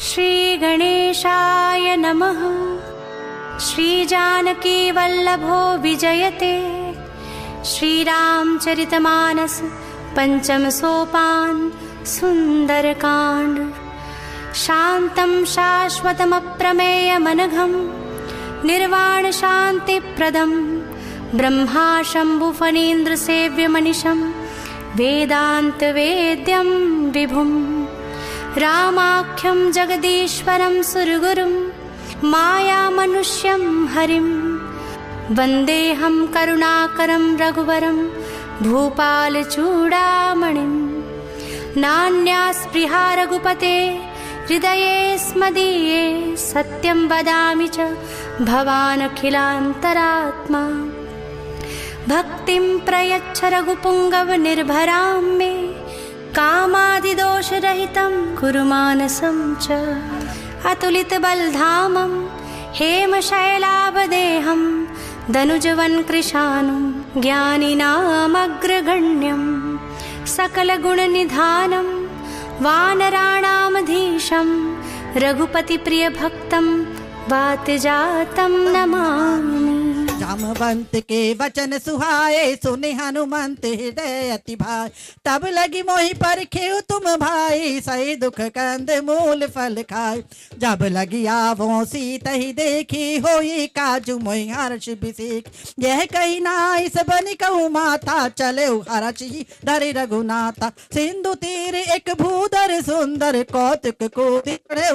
श्री गणेशाय नमः। श्री जानकी वल्लभो विजयते। श्री रामचरितमानस पंचम सोपान सुंदरकांड। शांतं शाश्वतमप्रमेयमनघं निर्वाण शांतिप्रदं ब्रह्मा शंभु फणीन्द्र सेव्यमनिशं वेदांत वेद्यं विभुं रामाख्यं जगदीश्वरं सुरगुरुं मायामनुष्यं हरिं वन्देऽहं करुणाकरं रघुवरं भूपालचूडामणिं। नान्यास्पृहा रघुपते हृदये स्मदीये सत्यं वदामि च भवानखिलान्तरात्मा। भक्तिं प्रयच्छ रघुपुङ्गव निर्भरां मे कामादिदोषरहितं कुरु मानसं च। अतुलितबलधामं हेमशैलाभदेहं दनुजवन्कृशानुं ज्ञानिनामग्रगण्यं सकलगुणनिधानं वानराणामधीशं रघुपतिप्रियभक्तं वातजातं नमामि। जामवंत के वचन सुहाए सुने हनुमंत हृदय अति भाई। तब लगी मोहि परखेउ तुम भाई सही दुख कंद मूल फल खाए। जब लगी आवो सीतहि देखी होई काजू मोहि हर्ष बिसेख। यह कही नाई सबनि कहूँ माता चले हरषि धरि रघुनाथा। सिंधु तीर एक भूधर सुंदर कौतुक को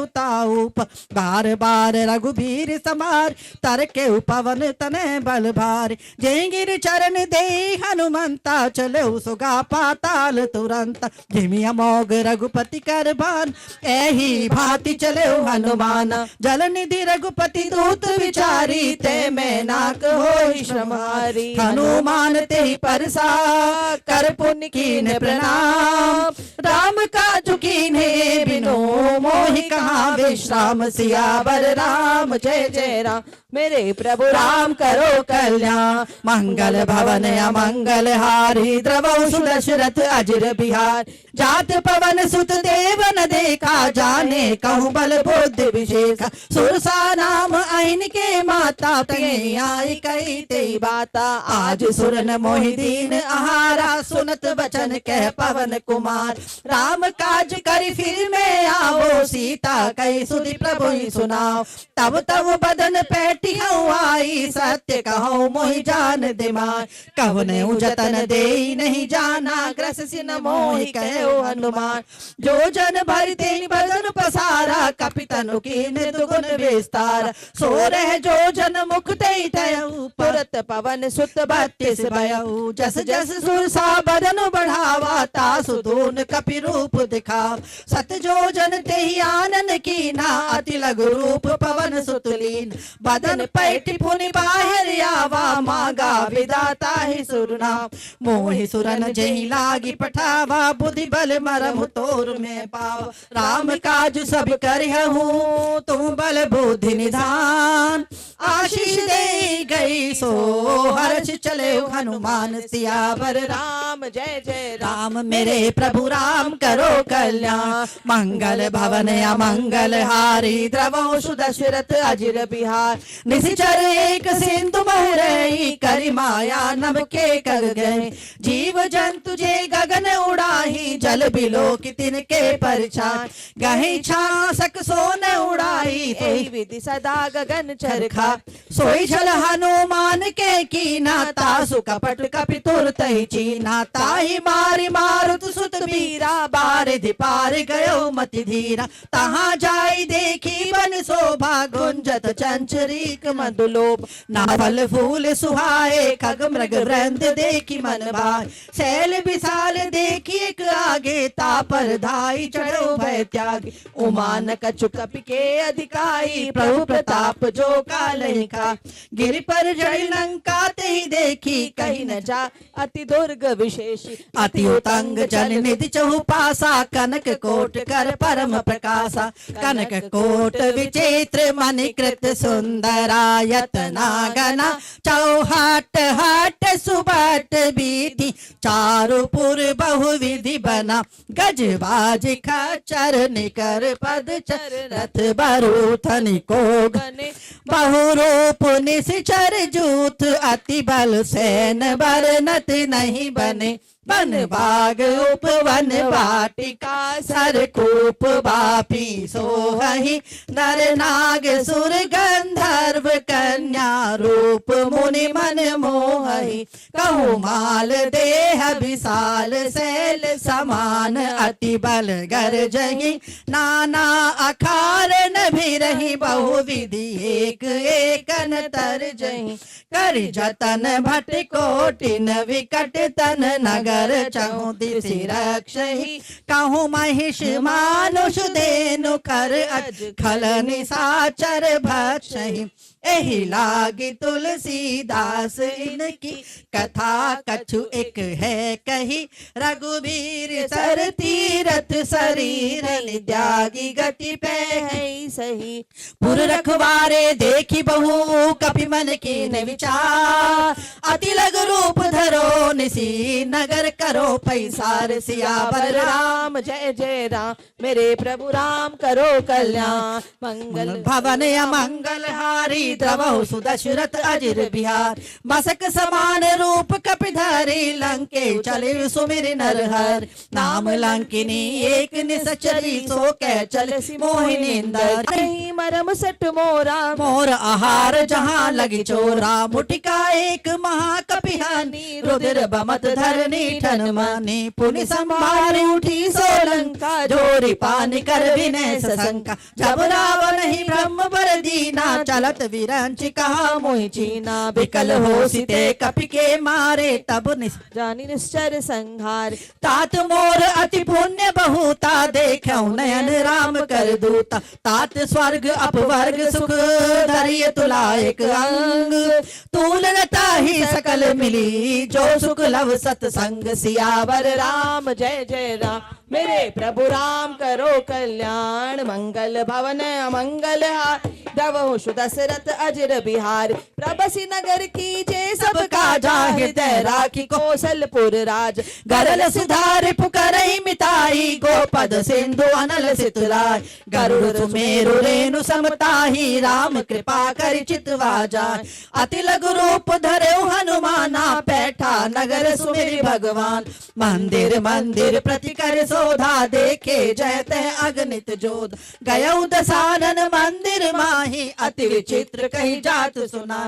ताऊप। बार बार रघुबीर समार तर के पवन तने बल भारी। जयगिर चरण दे हनुमंता चले सुगा पाताल तुरंत। जिमि अमोघ रघुपति कर भान एही भांति चले हनुमान। जल निधि रघुपति दूत विचारी ते में नाक होई श्रमारी। हनुमान ते परसा कर पुण्य कीन प्रणाम। राम काजु कीन्हे बिनो मोहि कहाँ विश्राम। सियावर राम जय जय राम मेरे प्रभु राम करो कल्याण। मंगल भवन अमंगल हारी द्रवौ सुदशरथ अजर बिहार। जात पवन सुत देवन देखा जाने कहूँ बल बुद्धि विशेष। सुरसा नाम अहिन के माता प्रिय आई कही ते बाता। आज सुरन मोहि दीन आहारा सुनत बचन कह पवन कुमार। राम काज करि फिर में आवो सीता कही सुधि प्रभु ही सुनाओ। तब तब बदन पैठ आई सत्य कहो मोहि जान दिमाग। कहने जतन दे नहीं जाना ग्रस सिन मोहि कहो हनुमान। जो जन भर ते बदन पसारा कपितनु कीन दुगुन विस्तार। सो रह जो जन मुख ते पुरत पवन सुत 32 भयऊ। जस जस सुरसा बदन बढ़ावा तासु धून कपि रूप दिखाव। सत जो जन ते आनन कीना अति लघु रूप पवन सुतलीन। बदन पैठ पुनि बाहर आवा मागा विदाता ही सुरना। मोहि सुरन जही लागी पठावा बुद्धि बल मरम तोर में पाव। राम काज सब करहूँ तुम बल बुद्धि निधान। आशीष दे गई सो हर्ष चले हनुमान। सियावर राम जय जय राम मेरे प्रभु राम करो कल्याण। मंगल भवन अमंगल हारी द्रवौ सुदशरथ अजर बिहार। निशिचर एक सिंधु महरई करि माया नभ के कर गए। जीव जंतु जे गगन उड़ाही जल बिलो कि तिनके परछाई। गही छासक सोन उड़ाई एहि विधि सदा गगन चरखा। सोई छल हनुमान के कीना तासु कपट कपि तुरतहि चीना। ताहि मारि मारुत सुत बीरा बारिधि पार गयो मति धीरा। तहाँ जाई देखी बन शोभा गुंजत चंचरीक मधुलोभ। नावल फूल सुहाए खग मृग वृंद देखी मन भाई। शैल विशाल देखी एक आगे तापर धाई चढ़ो भय त्यागी। उमान कछु कपि के अधिकाई प्रभु प्रताप जो काल ही खाए। गिर पर जड़ी लंका ते ही देखी कहीं न जा, अति दुर्ग विशेषी अति उतंग जल निधि चहुपासा, कनक कोट कर परम प्रकाशा। कनक कोट विचित्र मणिकृत सुंदरायत नागना, चौहाट हाट सुबट बीती, चारुपुर बहुविधि बना। गजबाज खच्चर निकर पद चर, रथ बरूथन को गने बहुरूप निश्चर जूथ, अति बल सैन बरनत नहीं बने। वन बाग उपवन वाटिका, सरकूप बापी सोहहि, नर नाग सुर गंधर्व कन्या, रूप मुनि मन मोहहि। कहु माल देह विशाल शैल समान, अति बल गरजहि, नाना अखारन भी रही, बहुविधि एक एकन तरजहि। कर जतन भट कोटिन विकट तन, नगर चहु दिशि रक्षहि। कहूँ महिष मानुष धेनु कर, अज खल निशाचर भक्षहि। एहि लागी तुलसीदास इनकी, कथा कछु एक है कही। रघुबीर सर तीरथ शरीर, त्यागी गति पे है सही। पुर रखवारे देखी बहु, कपि मन कीन विचार। अति लग रूप धरो निसी, नगर करो पैसार। सियावर राम जय जय राम, मेरे प्रभु राम करो कल्याण। मंगल भवन अमंगल हारी, द्रवहु सुदशरथ अजिर बिहार। मसक समान रूप कपिधारी, लंके चले सुमिर नरहर। नाम लंकिनी एक निसचरी, सो कै चल मोहिनींदर। नहीं मरम सट मोरा, मोर आहार जहाँ लगी चोरा। मुटिका एक महाकपिहानी, रुद्र बमत धरनी ठन मानी। पुनि संभारी उठी सोलंका, जोरी पानी कर विनय सशंका। जब रावण ही ब्रह्म बर दीना, चलत विरंच कहा मोहि चीना। विकल हो सीते कपि के मारे, तब जानी निश्चर संहार। तात मोर अति पुण्य बहुता, देखौ नयन राम कर दूता। तात स्वर्ग अपवर्ग सुख, धरिय तुला एक अंग। तूलनता ही सकल मिली, जो सुख लव सतसंग। सियावर राम जय जय राम, मेरे प्रभु राम करो कल्याण। मंगल भवन अमंगल हार, द्रवहु दशरथ अजिर बिहार। प्रबसी नगर की जय सब काजा, हृदय राखी कौशलपुर राज। गरल सुधार पुकरहि मिताई, गोपद सिंधु अनल सितुलाय। गरुड़ सुमेरु रेणु समताही, राम कृपा करि चितवा जाय। अति लघु रूप धरऊ हनुमाना, बैठा नगर सुमिरि भगवान। मंदिर मंदिर प्रति कर शोधा, देखे जयते अगणित जोध। गयऊ दसानन मंदिर माही, अति विचित्र कही जात सुना।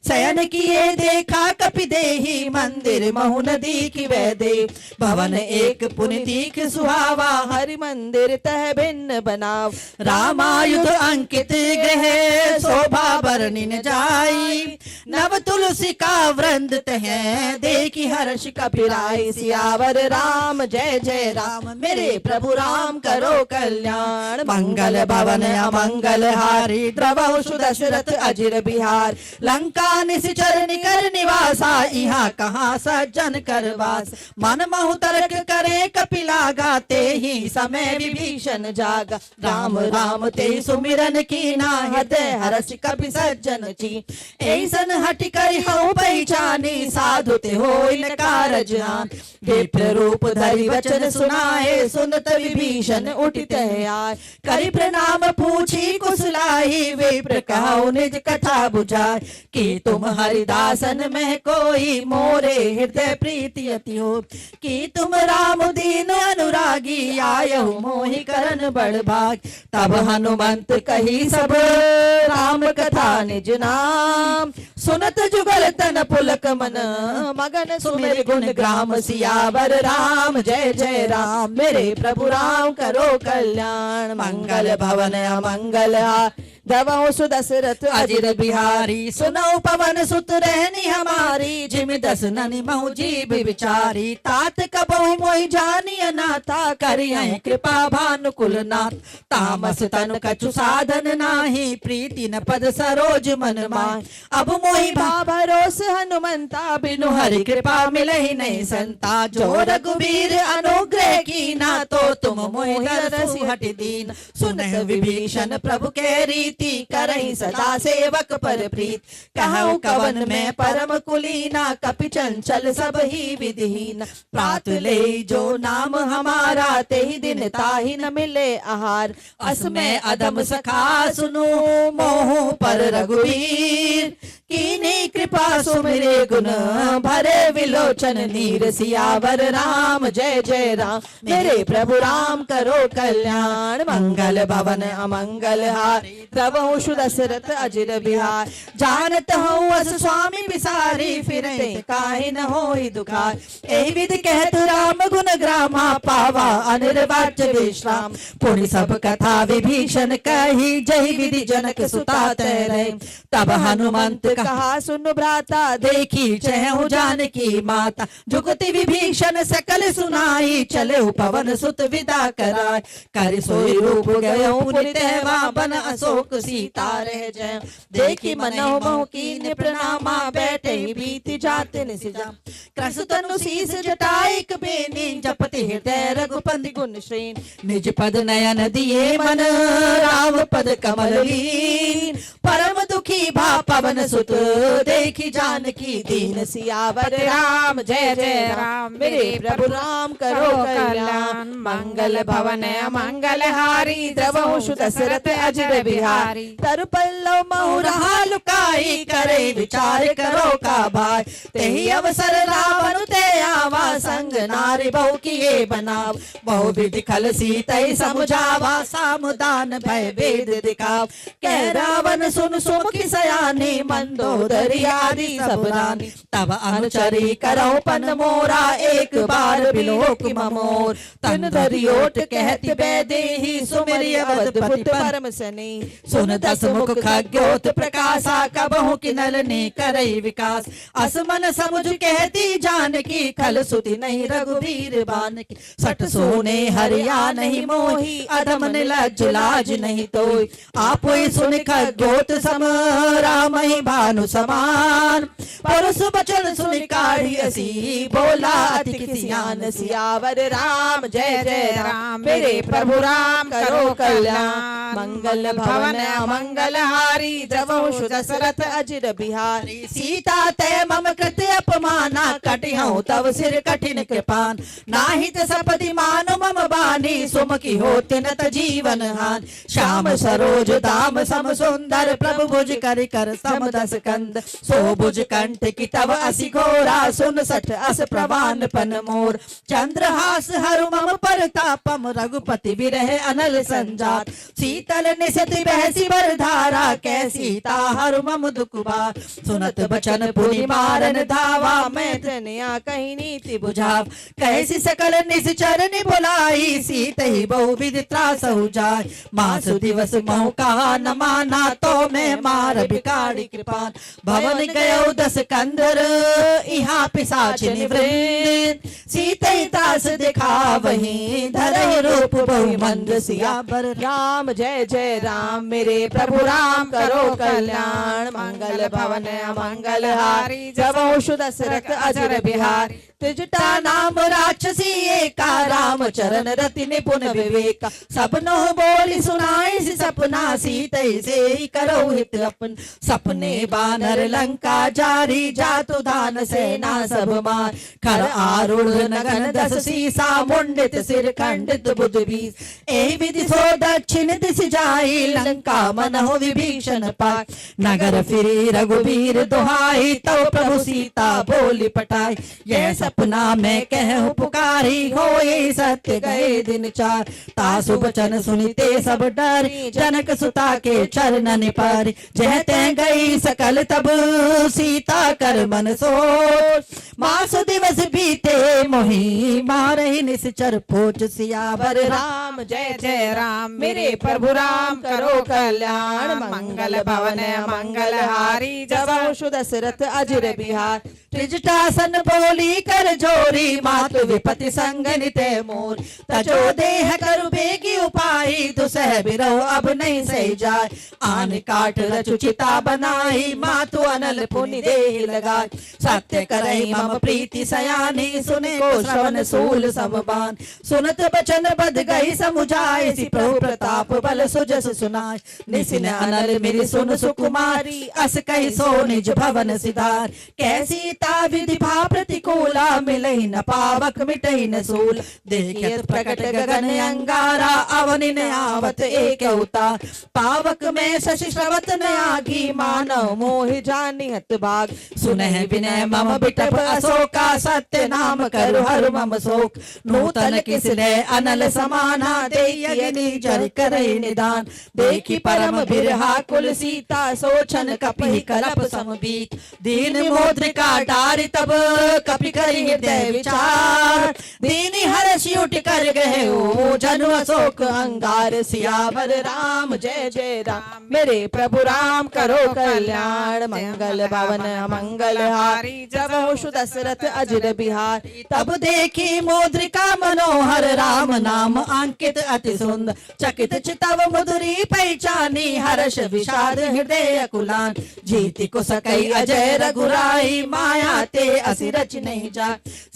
शयन किए देखा कपि देही, मंदिर महु नदी की वह दे। भवन एक पुनि दीख सुहावा, हरि मंदिर तह भिन्न बनाव। रामायुध अंकित गृह, शोभा बरनी न जाई। नव तुलसी का वृंद तह, देखी हर्ष कपिराई। सियावर राम जय जय राम, मेरे प्रभु राम करो कल्याण। मंगल भवन अमंगल हारी, द्रवहु दशरथ अजिर बिहार। लंका निश्चर निकर निवासा, यहाँ कहाँ सज्जन करवास। मन महु तर्क करे कपिलागा, ते ही समय विभीषण जागा। राम राम ते सुमिरन कीना, हृदय हर्ष कपि सज्जन ची। ऐसन हटि करि हऊ पहचानी, साधु ते होई न कारज आन। विप्र रूप धरि वचन सुनाए, सुनत विभीषण उठित आय। करि प्रणाम पूछी कुशलाई, विप्र कहु निज कथा बुझाय। कि तुम हरिदासन में कोई, मोरे हृदय प्रीति अति हो। कि तुम राम दीन अनुरागी, आयहु मोहि करन बड़ भाग। तब हनुमंत कही सब, राम कथा निज नाम। सुनत जुगल तन पुलक मन, मगन सुमिर गुण ग्राम। सियावर राम जय जय राम, मेरे प्रभु राम करो कल्याण। मंगल भवन अमंगल हार, धवहु सुदशरथ अजिर बिहारी सुनो पवन सुत रहनी हमारी जिम दस ननि महु जीव विचारी तात कबहु मोहि जानिय नाथा करियहि कृपा भानुकुल नाथ तामस तनु कछु साधन नाही प्रीति न पद सरोज मन माय अब मोहि भरोस हनुमंता बिनु हरि कृपा मिलहि नहीं संता जो रघुबीर अनुग्रह की ना तो तुम मोहि दरसि हट दीन सुनह विभीषण प्रभु के रीति करहि सदा सेवक पर प्रीत कहूँ कवन में परम कुलीना कपि चंचल सब ही विधिहीन प्रात ले जो नाम हमारा ते ही दिन ताहि न मिले आहार असमय अदम सखा सुनो मोह पर रघुवीर कीनी कृपा सुमिरे गुण भरे विलोचन नीर सियावर राम जय जय राम मेरे प्रभु राम करो कल्याण मंगल भवन अमंगल हारी द्रवहु सुदशरथ अजिर बिहार जानत हूँ अस स्वामी बिसारी फिरते काहे न होई दुखार एहि विधि कहत राम गुण ग्रामा पावा अनिर्वाच्य विश्राम पुनि सब कथा विभीषण कही जय विधि जनक सुता तैरे तब हनुमंत कहा सुन भ्राता देखी चहु जानकी माता जुगति विभीषण सकल सुनाई चले पवन सुत विदा कराय कर सोई रूप गयो पुनि तेवा बन अशोक सीता रह जय देखी मनहु बहु कीन प्रणामा बैठे बीति जाते निसिजा क्रस तनु शीस जटाइक बेनी जपति हृदय रघुपति गुण श्रेण निज पद नयन दिए मन राम पद कमल लीन परम दुखी भा पवन सुत देखी जानकी दीन सियावर राम जय जय राम मेरे प्रभु राम करो कल्याण मंगल भवन मंगल हारी द्रवहु सुदशरथ अजिर बिहारी तरु पल्लव महु रहा लुकाई करे विचार करो का भाई तेहि अवसर रावण ते आवा संग नारी बहु किए बनाव बहु विधि खल सीतै समुझावा सामुदान भय वेद दिखाव कह रावण सुन सुमुखी सयानी मंदोदरी आदि सब रानी तब अनुचरी करो पन मोरा एक बार बिलोक ममोर तन धरियोट कहत बैदेही सुमिरि अवधपुत परम सनी सुन दस मुख खग्योत प्रकाशा कबहु किनल ने करई विकास असमन समुझ कहती जानकी खल सुति नहीं रघुवीर बान की सट सोने हरिया नहीं मोही अधम निलज्ज लाज नहीं तोय आप सुन खग्योत सम राम ही भानु समान परुष बचन सुन काढ़ी असी बोला अति किसियान सियावर राम जय जय राम मेरे प्रभु राम करो कल्याण मंगल भवन मंगल हारी द्रवहु सुदशरथ अजिर बिहारी सीता तय मम कृत अपमाना कटिहु तव सिर कठिन कृपान नाहित सपति मानु मम बानी सुमकी होति नत जीवन हान श्याम सरोज दाम सम सुंदर प्रभु भुज कर कर सम दस कंद सो भुज कंठ की तव असि घोरा सुन सठ अस प्रवान पन मोर चंद्रहास हरु मम परतापम रघुपति विरह अनल संजात शीतल निशति बहसी वर धारा कैसीता हरु मम दुख भार सुनत बचन पुनि मारन धावा मैं तनिया कहीं नीति बुझाव कैसी सकल निश्चर बुलाई सीत ही बहु विधि त्रासहु जाय मासु दिवस महु कहा न माना तो मैं मार बिकाड़ी कृपान भवन गयो दस कंदर इहा पिशाच निवृत्त सीते तास दिखा वही धरहि रूप बहु मंद सियावर राम जय जय राम मेरे प्रभु राम करो कल्याण मंगल भवन मंगल हारी द्रवहु सुदशरथ अजिर बिहारी त्रिजटा नाम राक्षसी एका राम चरण रति निपुण विवेका सबनो बोली सुनाई सी सपना सीते से ही करो हित अपन सपने बानर लंका जारी जातु दान सेना सब मार खर आरूढ़ नगन दस सीसा मुंडित सिर खंडित बुध बीस एहि विधि सो दक्षिण दिश जाई लंका मनहु विभीषण पाय नगर फिरी रघुवीर दुहाई तो प्रभु सीता बोली पटाई यह सपना मैं कहूँ पुकारी होए सत्य गए दिन चार तासु बचन सुनिते सब डरी जनक सुता के चरणन पर, जह तह गई सकल तब सीता कर मन सोच, मासु दिवस बीते मोही मारहि निश्चर पोच, सियावर राम जय जय राम मेरे प्रभु राम करो कल्याण, मंगल भवन मंगल हारी जब शुद्ध दशरथ अजर बिहार, त्रिजटासन बोली कर जोरी मातु विपति संग निते मोर, तजो देह करु बेगी उपाई दुसह बिरहो अब नहीं सही जाय, आन काट रचु चिता बनाई मातु अनल पुनि देहि लगाय, सत्य करई मम प्रीति सयानी सुने को श्रवण सूल समबान, सुनत बचन बद गई समुझाय, सि प्रभु प्रताप बल सुजस सुनाय, निसिन अनल मेरी सुन सुकुमारी, अस कही सो निज भवन सिधार, कैसी ता विधि भा प्रतिकूला, मिलई न पावक मिटई न सूल, देखत प्रकट गगन अंगारा, अवनि न आवत एक अवतार, पावक में शशि श्रवत न आगी, मानव मोहि जानिहत भाग, सुनह विनय मम बिटप अशोका, सत्य नाम करु हर मम शोक, नूतन किसने अनल समाना, देयनि जर करई निदान, देखी परम बिरहा कुल सीता, सोचन कपि कलप समबीत, दीन मोद्रिका डारि तब कपि करि हृदय विचार, दीनी हर्षि उठ कर गए ओ जनु अशोक अंगार, सियावर राम जय जय राम मेरे प्रभु राम करो कल्याण, मंगल भवन मंगल हारी जब शुद्ध दशरथ अजर बिहार, तब देखी मोद्रिका मनोहर, राम नाम अंकित अति सुंदर, चकित चितव मधुरी पहचानी, हर्ष विषाद हृदय कुलान, जीति को सकई अजय रघुराई, माया ते असि रच नहीं जा,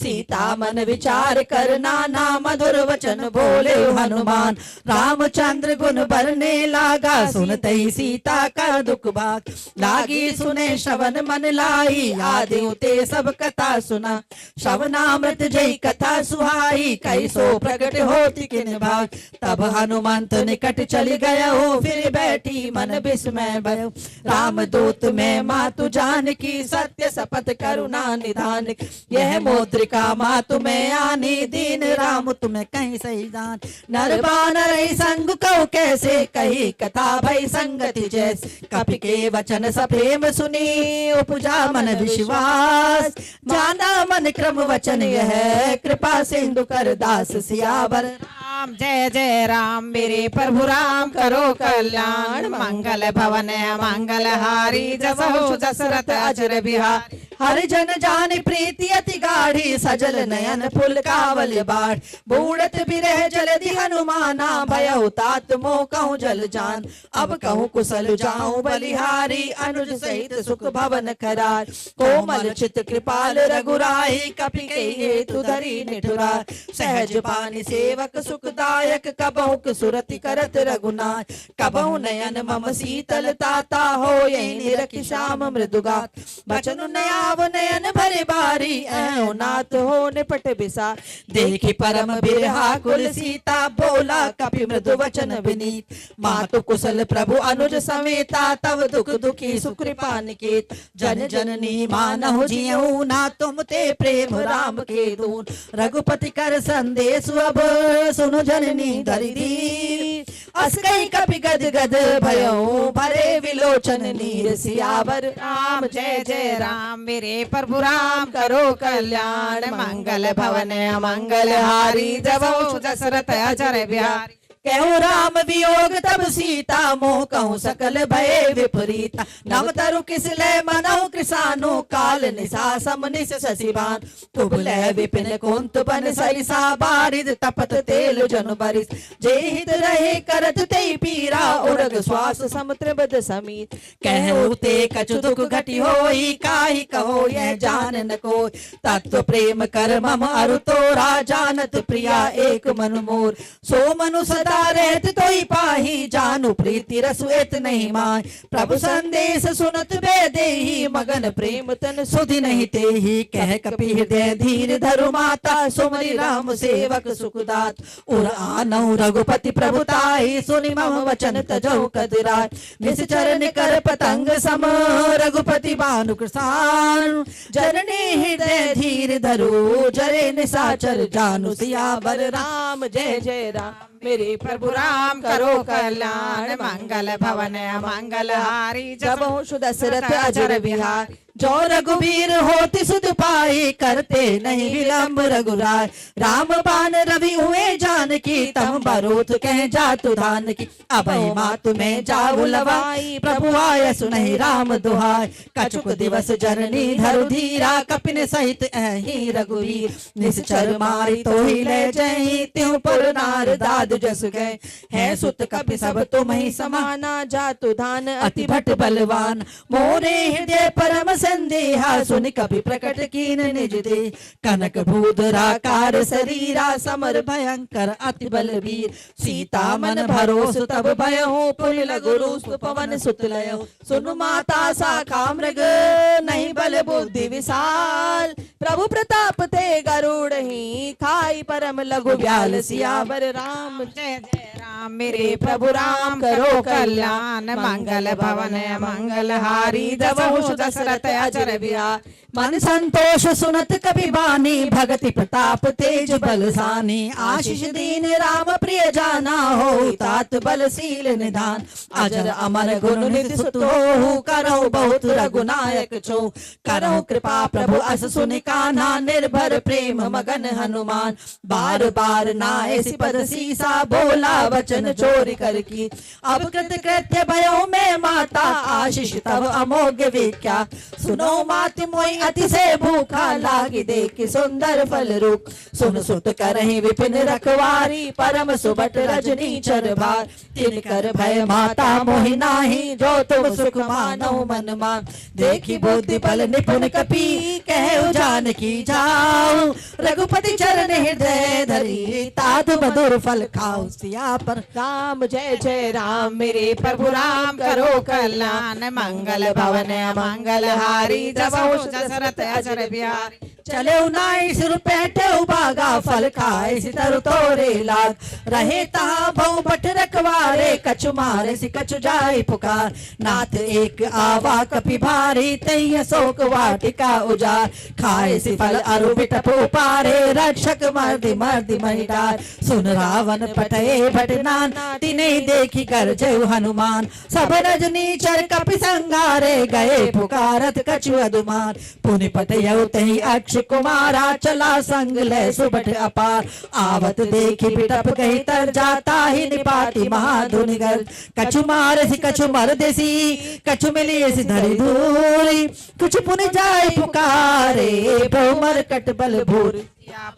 सीता मन विचार कर नाना, मधुर वचन बोले हनुमान, रामचंद्र गुण बरने लागा, सुनते ही सीता का दुख भाग, लागी सुने श्रवण मन लाई, आदि ते सब कथा सुना, श्रवणामृत जय कथा सुहाई, कैसो प्रकट होती किन भाग, तब हनुमंत निकट चली गया हो, फिर बैठी मन विस्मय भयो, राम दूत में मातु जान की, सत्य शपथ करुणा निधान, यह मोद्रिका मातु में आनी, दीन राम तुम्हें कहीं सही जान, नर बानर संग कहो कैसे, कही कथा भई संगति जैसे, कपि के वचन सप्रेम सुनी, उपजा मन विश्वास, जाना मन क्रम वचन यह, कृपा सिंधु कर दास, सियावर राम जय जय राम मेरे प्रभु राम करो कल्याण, मंगल भवन मंगल हारी जब शुद्ध दशरथ अजर बिहार, हर जन जान प्रीति अति गाढ़ी, सजल नयन फुल कावल बाढ़, बूढ़त बिरह जलधि हनुमाना, भयउ तात मोह कहूँ जल जान, अब कहूँ कुशल जाऊं बलिहारी, अनुज सहित सुख भवन करार, कोमल चित कृपाल रघुराई, कपि के हेतु धरी निठुराय, सहज पानी सेवक सुखदायक, कबहुक सुरति करत रघुनाथ, कबहु नयन मम शीतल ताता, हो यही निरखि श्याम मृदुगात, बचनु नयाव नयन भरे बारी, ऐ नाथ हो निपट बिसा, देखी परम बिरहा कुल सीता, बोला कपि मृदु वचन विनीत, मातु कुशल प्रभु अनुज समेता, तव दुख दुखी सुकृपा निकेत, जन जननी मानहु जियऊ ना, तुम ते प्रेम राम के दून, रघुपति कर संदेश अब सुनु जननी धरि दी, अस कई कपि गद गद भयो, भरे विलोचन नीर, सियावर राम जय जय राम मेरे प्रभु राम करो कल्याण, मंगल भवन मंगल हारी जब शुद्ध दशरथ अजर बिहारी, कहूँ राम वियोग तब सीता, मोह कहूँ सकल भय विपरीता, नव तरु किस लय मनहु कृसानु, काल निशा समनिस शशिबान, तुभ लय विपिन कुंत बन सरिसा, बारिद तपत तेल जन बरिस, जे हित रहे करत ते पीरा, उड़ग श्वास समुद्र बद समीत, कहूँ ते कछु दुख घटी होई, काहि कहो यह जान न कोई, तत्व प्रेम कर मम अरु तोरा, जानत प्रिया एक मनु मोर, सो मनु सदा रहत तोई पाही, जानू प्रीति रसु एत नहीं माय, प्रभु संदेश सुनत बेदेही, मगन प्रेम तन सुधि नहीं तेही, कह कपि हृदय धीर धरु माता, सुमरि राम सेवक सुखदात, उर आनहु रघुपति प्रभुताई, सुनि मम वचन तजो बहु कदराय निश्चर निकर पतंग सम रघुपति बानु कृसान जननी हृदय धीर धरु जरे निशाचर जानु सियावर राम जय जय राम मेरे प्रभु राम करो कल्याण मंगल भवन मंगल हारी जब सुदशरथ अजर बिहार जो रघुवीर होति सुध पाई करते नहीं विलंब रघुराय राम बाण रवि हुए जानकी तम बरोथ कह जातु धान की अभय मातु में जाऊ लवाई प्रभु आय सुनहि राम दुहाय कछुक दिवस जननी धरु धीरा कपिन सहित अहि रघुवीर निश्चर मारी तो ही ले जही त्यों पुर नार दाद जस गए है सुत कपि सब तुम ही समाना जातु धान अति भट बलवान मोरे हृदय परम संदेहा सुन कभी प्रकट कीन निज दे कनक भूधराकार शरीरा समर भयंकर अति बलवीर सीता मन भरोस तब भयो पुल गुरु पवन सुत लयो सुनु माता साखा मृग नहीं बल बुद्धि विशाल प्रभु प्रताप ते गरुड़ ही खाई परम लघु ब्याल सियावर राम जय जय राम मेरे प्रभु राम करो कल्याण मंगल भवन मंगल हारी जब दशरथ अजर बिहार मन संतोष सुनत कभी बानी भगति प्रताप तेज बलसानी आशीष दीन राम प्रिय जाना हो तात बलशील निधान अजर अमर गुण निधि सुत हो करो बहुत रघुनायक छो करो कृपा प्रभु अस सुनि कान्हा निर्भर प्रेम मगन हनुमान बार बार नाए पद सीसा बोला वचन चोरी कर की अब कृत कृत्य भयो में माता आशीष तब अमोघ विख्या सुनो माति मोई अति से भूखा लागी देखी सुंदर फल रूप सुन सुत करहि विपिन रखवारी परम सुबट रजनी चर भार तिन कर भय माता मोहि नाही जो तुम सुख मानो मन मान देखी बुद्धि बल निपुण कपि कहु जानकी जाओ रघुपति चरण हृदय धरी ताधु मधुर फल खाओ सिया पर राम जय जय राम मेरे प्रभु राम करो कल्याण मंगल भवन मंगल हारी जब दशरथ अजर बिहार चले उनाई सिर पैठे उबागा फल खाए सितर तोरे लाग रहे तहा बहु बट रखवारे कछु मारे सि कछु जाय पुकार नाथ एक आवा कपि भारी तैय शोक वाटिका उजार खाए सि फल अरु बिटप पारे रक्षक मर्दि मर्दि महिडार सुन रावण पटए भटनान तिने देखी कर जय हनुमान सब रजनी चर कपि संगारे गए पुकारत कछु अदुमान पुनि पटयउ तहि अक्ष कुमारा चला संग ले सुबट अपार आवत देखी बिटप गई तर जाता ही निपाती महाधुनिगर कछु मार सी कछु मर देसी कछु मिली ऐसी धरी धूरी कुछ पुन जाए पुकारे प्रभु मर कट बल भूर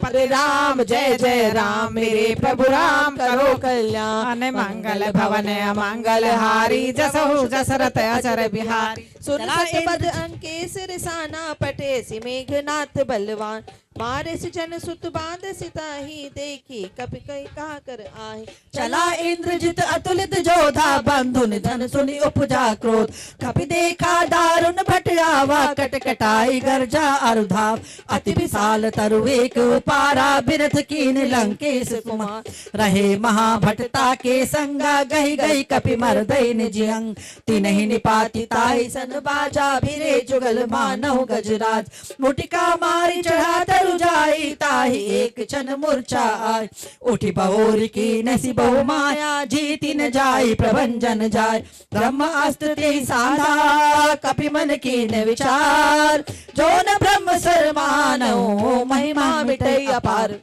पर राम जय जय राम मेरे प्रभु राम करो कल्याण मंगल भवन मंगल हारी जसहु दशरथ अजर बिहारी सुन पद अंके सिर साना पटे सि मेघनाथ बलवान मारे सि जन सुत बांध सिताही देखी कपि कही कहा कर आही चला इंद्रजित अतुलित जोधा बंधु निधन सुनि उपजा क्रोध कपि देखा दारुण भट आवा कटकटाई गर्जा अरुधाव अति विशाल तरु एक पारा बिरथ कीन लंकेश कुमार रहे महाभटता के संगा गही गई कपि मर दई निज अंग तिनहि निपाति ताई सन बाजा भिरे जुगल मानव गजराज मुटिका मारी चढ़ा तरु जाई ताही एक क्षण मूर्छा आय उठी बहोरी की नसी बहु माया जीती न जाई प्रभंजन जाय ब्रह्म अस्त्र ते साधा कपि मन की न विचार जो न ब्रह्म सर मानो महिमा मिटई अपार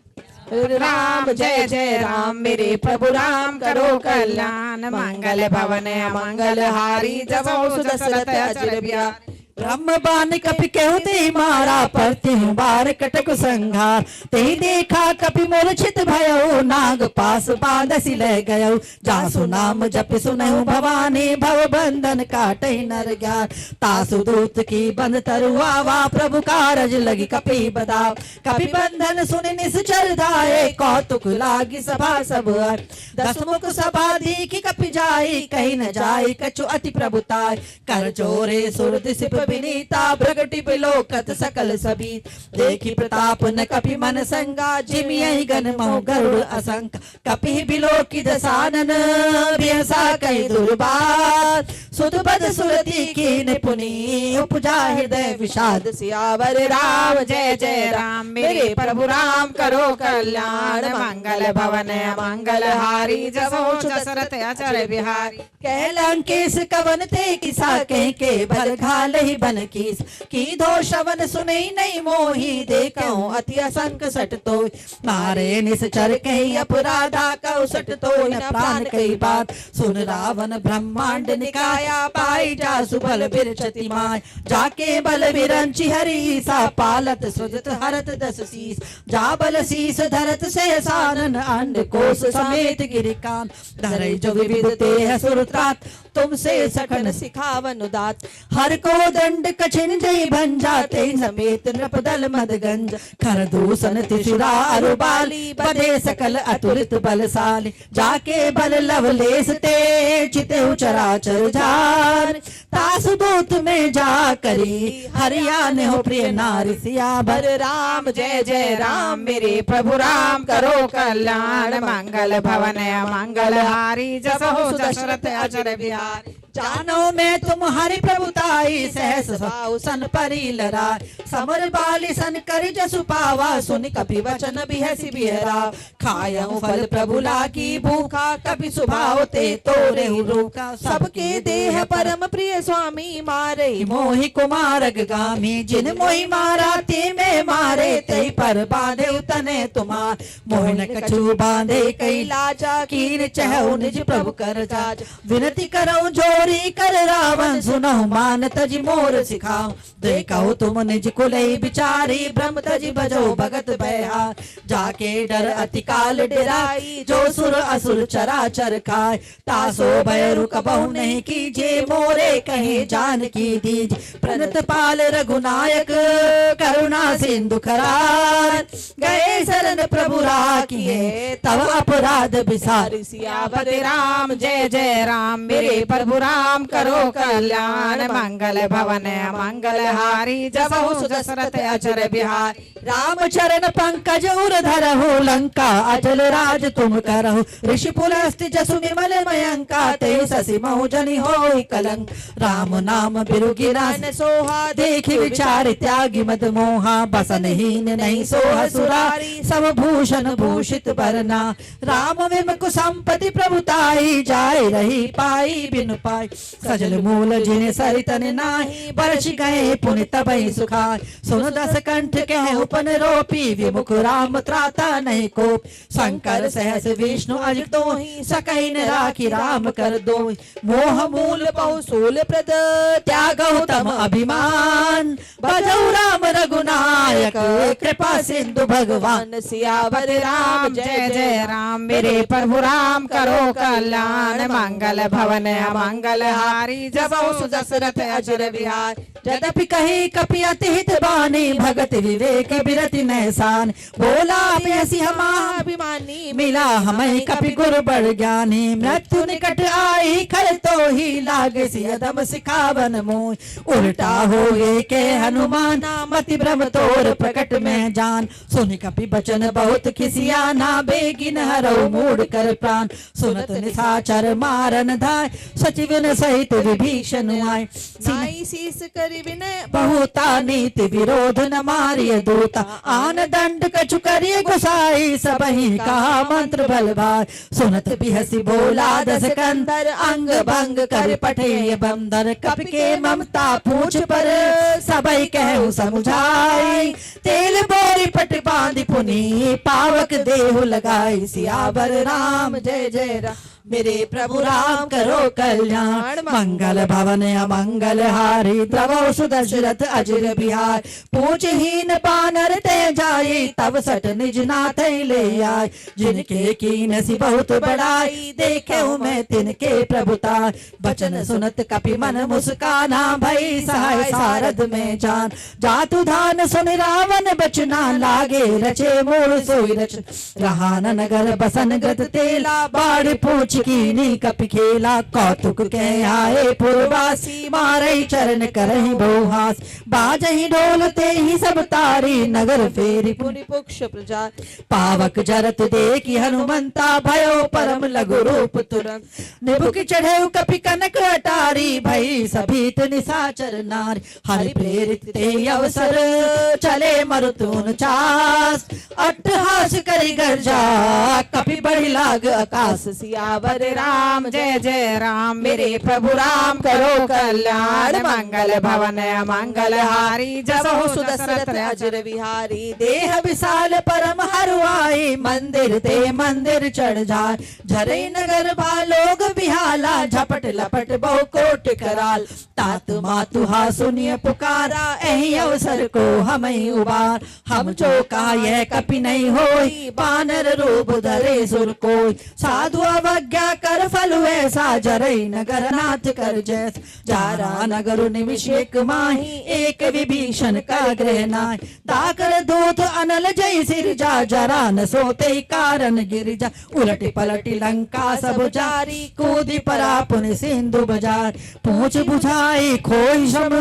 राम जय जय राम मेरे प्रभु राम करो कल्याण मंगल भवन मंगल हारी जब दशरथ अजर बिहार ब्रह्म बान कपि कहु ते मारा परति बार कटक संघार ते देखा कपि मूर्छित भयो नाग पास बांधसि ले गयो जासु नाम जप सुनहु भवानी भव बंधन काटहि नर ज्ञान तासु दूत की बंद तरुआवा प्रभु कारज लगी कपि बदाव कपि बंधन सुनि निश्चर धाये कौतुक लागी सभा सब दसमुख सभा देखी कपि जाई कहीं न जाई कछु अति प्रभुताय कर जोरे सुर दिसिप विनीता प्रगति बिलोकत सकल सभी देखी प्रताप न कपि मन संगा जिमि यही गण मह गरुड़ असंक कपि बिलोकी दसानन बिहसा कई दुर्बार सुध बद सुरति कीन पुनि उपजा हृदय विषाद सियावर राम जय जय राम मेरे प्रभु राम करो कल्याण मंगल भवन मंगल हारी जसो दशरथ अचर बिहारी कह लंकेश कवन ते किसा कह के भल घाल ही बन की धो शवन सुने नहीं मोही देखो अति असंक सट तो मारे निश्चर कही अपराधा कौ सट तो न प्राण कई बात सुन रावण ब्रह्मांड निकाया पाई जा सुबल बिरचति माय जाके बल विरंचि हरि सा पालत सुजत हरत दस शीस जा बल शीस धरत से सानन अंड कोस समेत गिरिकान धरई जो विविध ते सुरतात तुमसे सखन सिखावन उदात हर को दंड कछिन जय भन जाते समेत नृपदल मदगंज खर दूषण त्रिशुरा अरुबाली बधे सकल अतुलित बलशाली जाके बल लवलेस ते चिते चराचर जान तासु दूत में जा करी हरियाण हो प्रिय नारी सियावर राम जय जय राम मेरे प्रभु राम करो कल्याण मंगल भवन मंगल हारी जसो दशरथ अचर बिहारी जानो मैं तुम्हारी प्रभुताई सहस भाव सन परी लराय समर बाली सन कर जसु पावा सुन कपि वचन बिहसी बिहरा खायऊ फल प्रभु लागी भूखा कपि सुभाव ते तोरे रूखा सबके देह परम प्रिय स्वामी मारे मोहि कुमारग गामी जिन मोहि मारा ते में मारे ते पर बांधे तने तुमार मोहन कछु बांधे कई लाजा कीन चहु निज प्रभु कर जाज विनती करऊ जोरी कर रावण सुनो मान तज मोर सिखाओ देखो तुम निज कुलई बिचारी ब्रह्म तज बजो भगत बहा जाके डर अति काल डराई जो सुर असुर चराचर खाए तासो भय रुक बहु नहीं कीजे मोरे कहे जान की दीज प्रणत पाल रघुनायक करुणा सिंधु खरार गए शरण प्रभु राखिए तब अपराध बिसारी सियावर राम जय जय राम मेरे प्रभु राम करो कल्याण मंगल भवन मंगल हारी जसो दशरथ अचर बिहारी राम चरण पंकज उर धरहु लंका अजल राज तुम करहु ऋषि पुलस्ति जसु विमल मयंका ते शशि महु जनि होई कलंक राम नाम बिरुगिरा सोहा देखि विचार त्यागी मद मोहा बसनहीन नहीं सोह सुरारी सब भूषण भूषित बरना राम विमुख संपत्ति प्रभुताई जाय रही पाई बिनु पाई सजल मूल जिने सरितन नाही बरछ गए पुनि तबहि सुखाय सुन दस कंठ कह उपन रोपी विमुख राम त्राता नहीं कोप शंकर सहस विष्णु अजित दोहि सकहि न राखी राम कर दो मोह मूल बहु सूल प्रद त्यागौ तम अभिमान भजौ राम रघुनायक कृपा सिंधु भगवान सियावर राम जय जय राम मेरे प्रभु राम करो कल्याण मंगल भवन मंगल हारी जसो दशरथ अचर बिहारी यद्यपि कही कपि अति हित बानी भगत विवेक बिरति नहसान बोला प्यसी हमा अभिमानी मिला हमें कपि गुरु बड़ ज्ञानी मृत्यु निकट आई खर तो ही लागे सियदम सिखावन मोह उल्टा हो ये के हनुमान मति भ्रम तोर प्रकट में जान सुनि कपि बचन बहुत खिसिया ना बेगिन हरौ मूड कर प्राण सुनत निशाचर मारन धाय सचिवन सहित विभीषण आए नाई शीस करि विनय बहुता नीति विरोध न मारिय दूता आन दंड कछु करिय गुसाई सबहि कहा मंत्र बल भाई सुनत बिहसी बोला दस कंदर अंग भंग कर पठे बंदर कपि के ममता पूछ पर सबहि कहु समुझाई तेल बोरी पट बांधि पुनि पावक देहु लगाई सियावर राम जय जय राम मेरे प्रभु राम करो कल्याण मंगल भवन अमंगल हारी द्रवौ सुदशरथ अजर बिहार पूजहीन बानर ते जाई तब सट निज नाथ ले आय जिनके कीन सी बहुत बड़ाई देखे मैं तिनके प्रभुता बचन सुनत कपि मन मुस्काना, भई सहाय सारद में जान। जातु धान सुन रावण बचना, लागे रचे मोर सोई रच। रहा न नगर बसन गत तेला, बाढ़ पूछ कीनी कपि खेला। कौतुक कह आए पुरवासी, मारे चरण करहि बहुहास। बाजहि ढोल ते ही सब तारी, नगर फेरी पुनि पुक्ष प्रजा। पावक जरत देखी हनुमंता, भयो परम लघु रूप तुरंत। निबुक चढ़े कपि कनक अटारी, भई सभीत निशाचर नारी। हरि प्रेरित ते अवसर, चले मरुतुन चास। अट्टहास करि गर्जा, कपि बढ़ि लाग आकाश। सियावर राम जय जय राम, मेरे प्रभु राम करो कल्याण। मंगल भवन मंगल हारी, जसहु सुदशरथ अजर विहारी। देह विशाल परम हरुआई, मंदिर ते मंदिर चढ़ जाए। झरे नगर बालोग बिहाला, झपट लपट बहु कोट कराल। तात मातुहा सुनिय पुकारा, एहि अवसर को हमें उबार। हम जो का यह कपि नहीं होई, बानर रूप धरे सुर कोई। साधु अवज्ञा कर फल ऐसा, जरई नगर नाथ कर जैस। जारा नगर निमिष एक माही, एक विभीषण का ग्रह नाय। ताकर दूत अनल जय सिर जा, जरा न सोते कारण गिर जा। उलटी पलटी लंका सब जारी, कूदी परा पुन सिंधु बजार। पूछ बुझाई खोई सम,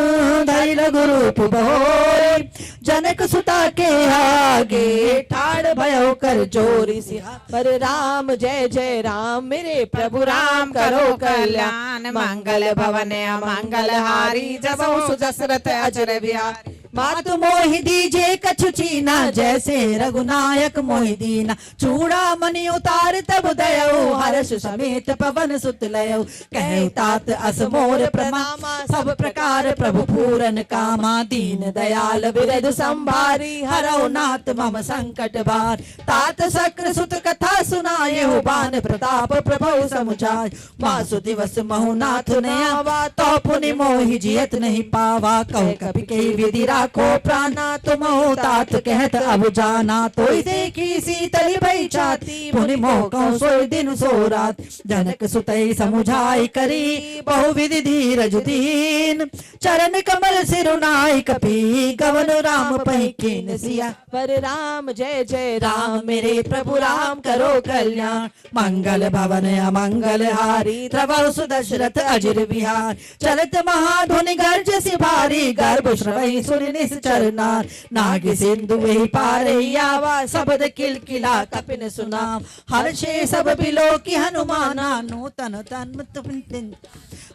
धैल गुरूप बहोरी। जनक सुता के आगे, ठाड़ भयो कर जोरी। सिहा पर राम जय जय राम, मेरे प्रभु राम करो कल्याण। मंगल भवन मंगल हारी, जसहु सुदशरथ अजर विहारी। मातु मोहि दीजे कछु चीना, जैसे रघुनायक मोहि दीना। चूड़ा मणि उतार तब दयऊ, हर्ष समेत पवन सुत लयऊ। कहु तात अस मोर प्रणामा, सब प्रकार प्रभु पूरन कामा। दीन दयाल विरध संभारी, हरौ नाथ मम संकट बार। तात शक्र सुत कथा सुनायहु, बान प्रताप प्रभु समुझाय। मासु दिवस महु नाथ ने आवा, तो पुनि मोहि जियत नहीं पावा। कह कपि के विधि को प्राणा, तुम हो तात कहत अब जाना। तो देखी शीतल भई छाती, पुनि मोह कहूं सोई दिन सो रात। जनक सुतई समुझाई करी, बहुविधि धीरज दीन। चरण कमल सिरुनाई कपि, गवन राम पहि कीन सिया। पर राम जय जय राम, मेरे प्रभु राम करो कल्याण। मंगल भवन अमंगल हारी, द्रवहु सुदशरथ अजर विहार। चलत महाधुनि गर्ज सि भारी, गर्भ श्रवहि सुनि निश्चर नार। नाग सिंधु वही पारहि आवा, शब्द किलकिला कपिन सुनाम। हर्षे सब बिलो की हनुमाना, नूतन तन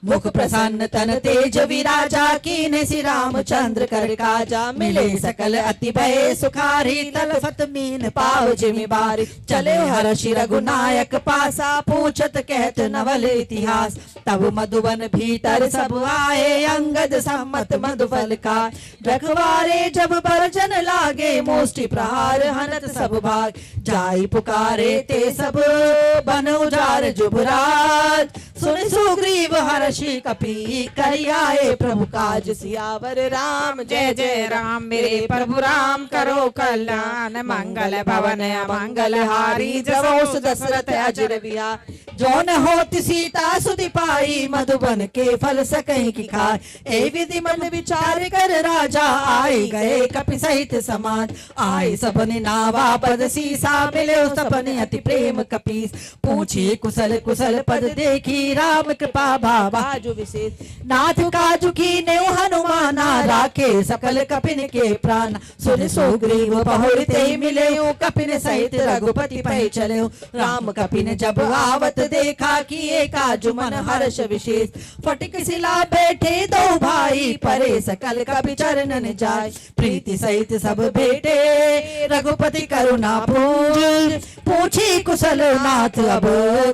मुख प्रसन्न तन तेज विराजा। कीने श्री रामचंद्र कर काजा, मिले सकल अति भय सुखारी। तलफत मीन पाव जिमि बारी, चले हर्षि रघुनायक पासा। पूछत कहत नवल इतिहास, तब मधुवन भीतर सब आए। अंगद सम्मत मधुफल का, रखवारे जब बरजन लागे। मोष्टि प्रहार हनत सब भाग, जाई पुकारे ते सब बन उजार जुबराज। सुन सुग्रीव हर्षि कपि, करियाए प्रभु काज। सियावर राम जय जय राम, मेरे प्रभु राम करो कल्याण। मंगल भवन मंगल हारी, जसहु सुदशरथ अजर विहारी। जो न होत सीता सुधि पाई, मधुबन के फल सकहि की खाय। ए विधि मन विचार कर राजा, आए गए कपि सहित समाज। आए सबने नावा पद सीसा, मिले सबने अति प्रेम कपीस। पूछे कुशल कुशल पद देखी, राम कृपा भावा काजु विशेष। नाथ काजु की नेउ हनुमाना, राखे सकल कपिन के प्राण। सुन सुग्रीव बहुरिते मिले, कपिन सहित रघुपति पै चले। राम कपिन जब आवत देखा, किए काजु मन हर्ष विशेष। फटिक शिला बैठे दो भाई, परे सकल कपि चरणन जाय। प्रीति सहित सब भेटे, रघुपति करुणा पूज। पूछी कुशल नाथ अब,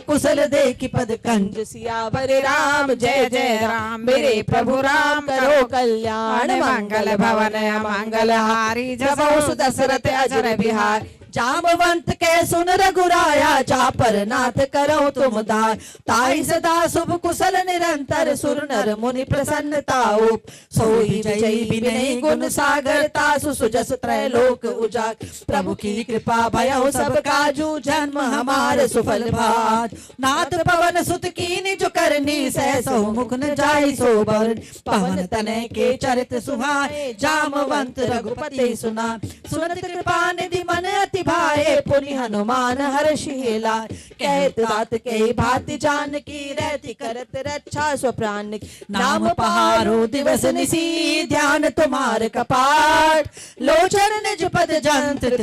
कुशल देखि पद कंज। सियावर राम जय जय राम, मेरे प्रभु राम करो कल्याण। मंगल भवन मंगल हारी, जसहु सुदशरथ अजर विहारी। जामवंत के सुन रघुराया, जा पर नाथ करो तुम दाय। ताई सदा शुभ कुशल निरंतर, सुर नर मुनि प्रसन्नता उप। सोई जय विनय गुण सागर, तासु सुजस त्रैलोक उजागर। प्रभु की कृपा भयो सब काजू, जन्म हमार सुफल भाज। नाथ पवन सुत की निज करनी, सहसो मुख न जाई सोबर। पवन तनय के चरित सुहाए, जामवंत रघुपति सुना। सुनत कृपा निधि मन अति भाए, पुनि हनुमान हर्षि लाए। कहत तात के भांति जानकी, रहती करत रक्षा स्वप्राण की। नाम पहारो दिवस निसी, ध्यान तुम्हार कपाट। लोचन निज पद जंत्रित,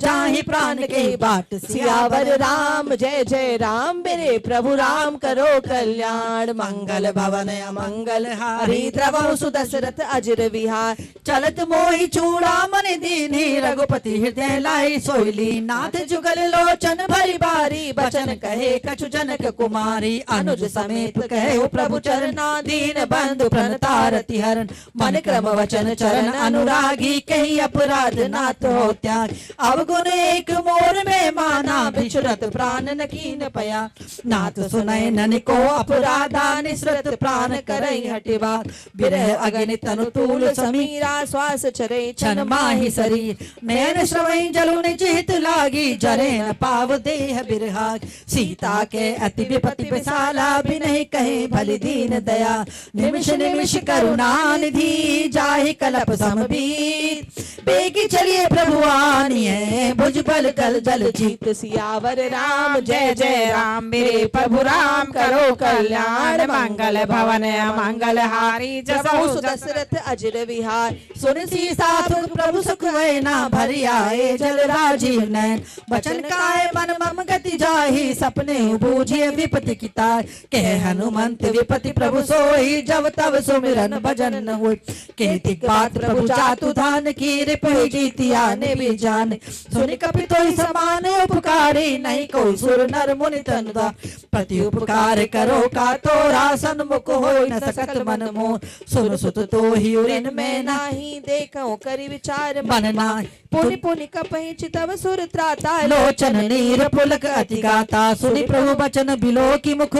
जाहि प्राण के बाट। सियावर राम जय जय राम, मेरे प्रभु राम करो कल्याण। मंगल भवन अमंगल हरि द्रवहु सुदशरथ अजर विहार। चलत मोहि चूड़ामणि दीन्ही, रघुपति हृदय लाई सोइली। नाथ जुगल लोचन भरी बारी, बचन कहे कछु जनक कुमारी। अनुज समेत कहे प्रभु चरना, दीन बंधु प्रणतारति हरण। मन क्रम वचन चरण अनुरागी, कही अपराध नाथ हो त्याग। अवगुण एक मोर में माना, बिछुरत प्राण न कीन पया। नाथ सुनय ननिको अपराधा, निसृत प्राण करई हटिवा। बिरह अगणित अनुतूल समीरा, श्वास चरे छन माहि शरीर। नयन श्रवई जलु निज हित लागी, जरे न पाव देह बिरहा। सीता के अति विपति विशाला, बिनहि कहे भली दीन दया। निमिष निमिष करुणा निधि, जाहि कलप समबीत। बेगी चलिए प्रभु आनिए, भुजबल कल जल जीत। सियावर राम जय जय राम, मेरे प्रभु राम करो कल्याण। मंगल भवन मंगल हारी, जसहु दशरथ अजर विहार। सुन सीसा सुख प्रभु सुख वैना, भरि आए जल राजीव नैन। बचन काय मन मम गति जाहि, सपने बूझिए विपति किता। कह हनुमंत विपति प्रभु सोई, जब तब सुमिरन भजन न होई। केति बात प्रभु जातु धान की, रिपुहि जीतिया ने भी जान। सुनि कपि तोहि समान उपकारी, नहीं कोई सुर नर मुनि तनुदा। प्रति उपकार करो का तोरा, सन्मुख होई न सकत मन मोर। सुन सुत तोहि उरिन में नाही, देखो करि विचार मन नाहि। पुनि पुनि कपहि चितव सुर त्राता। लोचन नीर पुलक अति गाता, सुनि प्रभु बचन बिलो की मुख।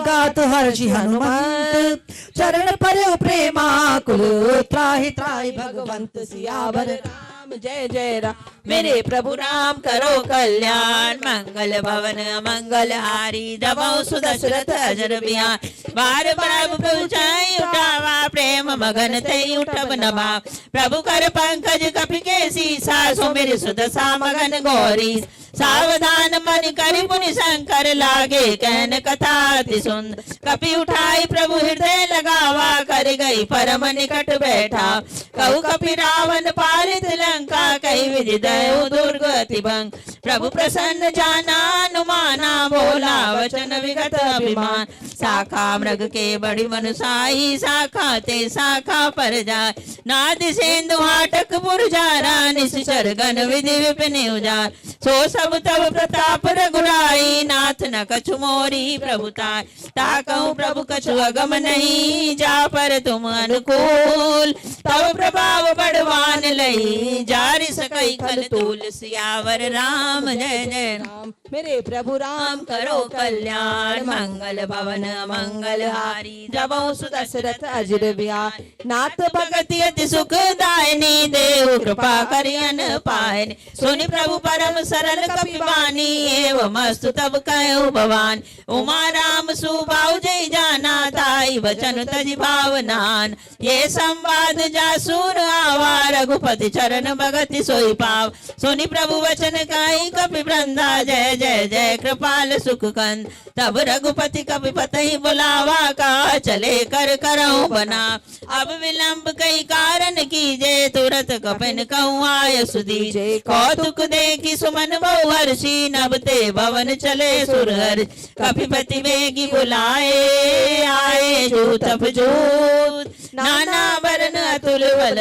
गात हर्षि हनुमंत, चरण पर प्रेमा कुल। त्राहि त्राहि भगवंत, सियावर राम जय जय राम, मेरे प्रभु राम करो कल्याण। मंगल भवन मंगल हारी, दबौ सुदशरथ अजर बिहार। बार बार पूछाई उठावा, प्रेम मगन तई उठब नभा। प्रभु कर पंकज कपि के सीसा, सुमिर सुदशा मगन गौरी। सावधान मन करि मुनि शंकर, लागे कहन कथा अति सुंदर। कपि उठाई प्रभु हृदय लगावा, कर गई परम निकट बैठा। कहु कपि रावण पालित लंका, कही विधि दयो दुर्गति भंग। प्रभु प्रसन्न जाना अनुमाना, बोला वचन विगत अभिमान। शाखा मृग के बड़ी मनुसाई, शाखा ते शाखा पर जाय। नाद सेंदु हाटक पुरजारा, निश्चर गण विधि विपिन उजार। सो सब तब प्रताप रघुराई, नाथ न कछु मोरी प्रभुताय। ताकहु प्रभु कछु अगम नहीं, जा पर तुम अनुकूल। तब प्रभाव बड़वान लई, जारि सकई खल तूल। सियावर राम जय जय राम, मेरे प्रभु राम करो कल्याण। मंगल भवन मंगल हारी, जबौ सुदशरथ अजर विहार। नाथ भगति अति सुख दायनी, देव कृपा करियन पायन। सुनि प्रभु परम सरल कपिवानी, एवं अस्तु तब कहो भवान। उमा राम सुबाहु जय जाना, ताई वचन तज भावनान। ये संवाद जासूर आवा, रघुपति चरण भगति सोई पाव। सुनि प्रभु वचन काई कपि वृंदा, जय जय जय कृपाल सुख कंद। तब रघुपति कपि पतहि बुलावा, का चले कर करहु बना। अब विलंब कई कारण कीजे, तुरत कपिन कहूँ आय सुदीजे। कौतुक देखि सुमन बहु हर्षि, नभ ते भवन चले सुरहर। कपिपति बेगी बुलाए, आए जो तप जोत। नाना वरण अतुल बल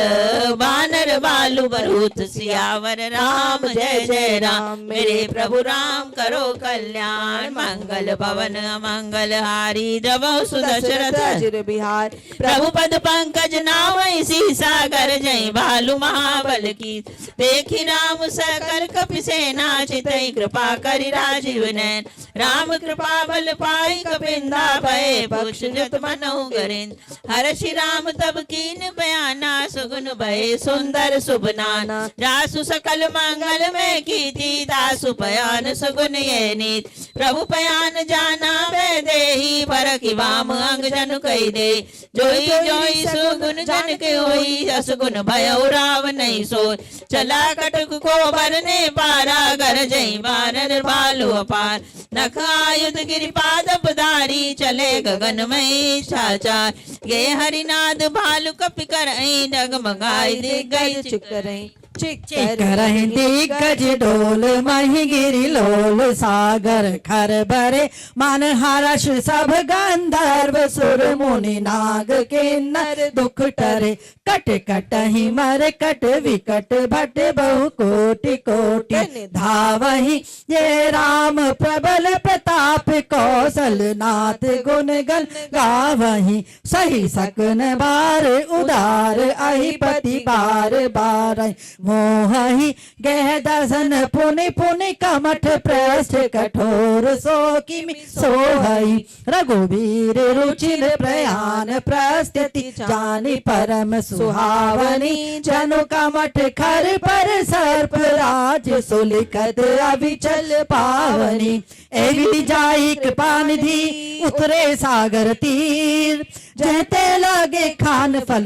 बानर बालु बरूथ सियावर राम जय जय राम मेरे प्रभु राम करो कल्याण मंगल भवन अमंगल हारी द्रवहु सुदशरथ अजिर बिहार प्रभु पद पंकज नावै सागर जय भालु महाबल की देखी राम सकल कपि सेना चितई कृपा करि राजीव नैन राम कृपा बल पाई कपिंदा भय पक्ष जत मनहु गरिंद हर श्री राम तब कीन बयाना सुगुन भय सुंदर सुबनाना जासु सकल मंगल में कीर्ति दासु पयान सुगुन ये नीत प्रभु पयान जाना वे देही पर की वाम अंग जन कही दे जोई जोई सुगुन जन के होई असगुन भय राव नहीं सोय चला कटक को भरने पारा घर जय बानर भालु अपार नख आयुध गिरिपाद पधारी चले गगन में छाचार गे हरिनाद भालु कपि कर डगमगाई दिग्गज चिक करई करहि दिग्गज डोल मही गिरि लोल सागर खर बरे मन हर्ष सब गंधर्व सुर मुनि नाग किन्नर दुख टरे कट कटहि मर कट विकट भट बहु कोटि कोटि धावहि ये राम प्रबल प्रताप कौशल नाथ गुण गण गावहि सही सकन बार उदार अहिपति बार बार मोहि गह दर्शन पुनि पुनि कमठ पृष्ठ कठोर सो किमि सोहई रघुवीर रुचिर प्रयाण प्रस्तुति जानि परम सुहावनी जनु कमठ खर पर सर्प राज सुलिखत अविचल पावनी एवि जाई कृपा निधि उतरे सागर तीर जहते लगे खान फल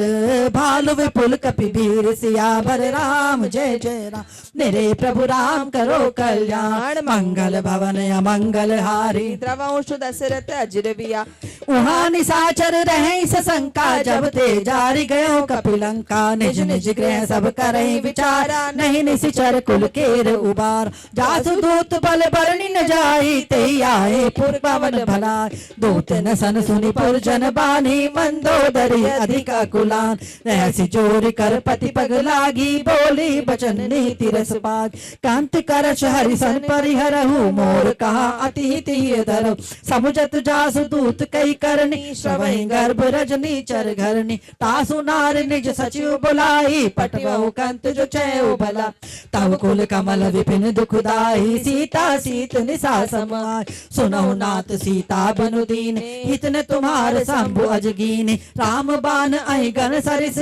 भालु विपुल कपिवीर सियावर राम जय जय राम मेरे प्रभु राम करो कल्याण मंगल भवन अमंगल हारी द्रवंशु दशरथ अजिर बिया वहाँ निशाचर रहे सशंका जब ते जारी गयो कपिलंका निज निज गृह सब करहि विचारा नहीं निशिचर कुल केर उबार जासु दूत बल बरनी न जाई ते आए पुर पवन भला दूत न सन सुनि पुर जन बानी मंदोदरी अधिका कुलान रहसी चोरी कर पति पग लागी बोली बचन नीति रस पाग कांत करश हरिसन परिहरहु मोर कहा अति हित धरहु समुजत जासु दूत कई करनी श्रवहि गर्भ रजनी चर घरनी तासु नार निज सचिव बुलाई पटवहु कंत जो चयो भला तव कुल कमल विपिन दुखदाई सीता सीत निसा समाय सुनहु नाथ सीता बिनु दीन हितन तुम्हार शंभु अजगीन राम बान अहि गण सरिस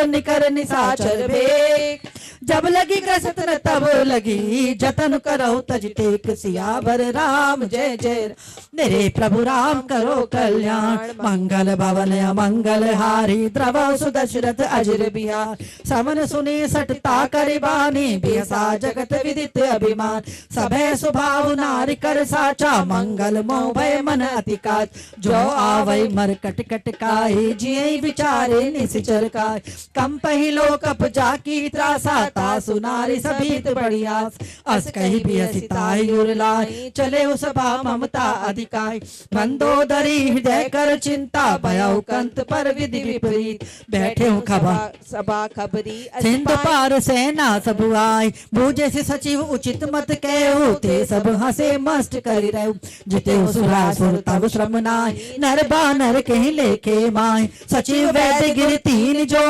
निकर निसाचर भेक जब लगी कसत न तब लगी जतन करो तज टेक सियावर राम जय जय मेरे प्रभु राम करो कल्याण मंगल भवन अमंगल हारी द्रव सुदशरथ अजिर बिहार समन सुनी सटता करे बानी बिहसा जगत विदित अभिमान सभय स्वभाव नारी कर साचा मंगल मोह भय मन अतिकाच जो आवै मर कट कट काहे जिये विचारे निशिचर काय कम पहिलो कप जाकी त्रासा तासु नारी सभीत बढ़ियास अस कही भी हसिताई उरलाई चले उस सभा ममता अधिकाई मंदोदरी हृदय कर चिंता भयउ कंत पर विधि विपरीत बैठे हूँ खबा सभा खबरी सिंधु पार सेना सब आय बूझे से सचिव उचित मत कहु ते सब हंसे मस्त करी रहु जिते सुरासुर तब श्रम नाय नर बानर कहीं लेके माय सचिव वैद्य गिर तीन जो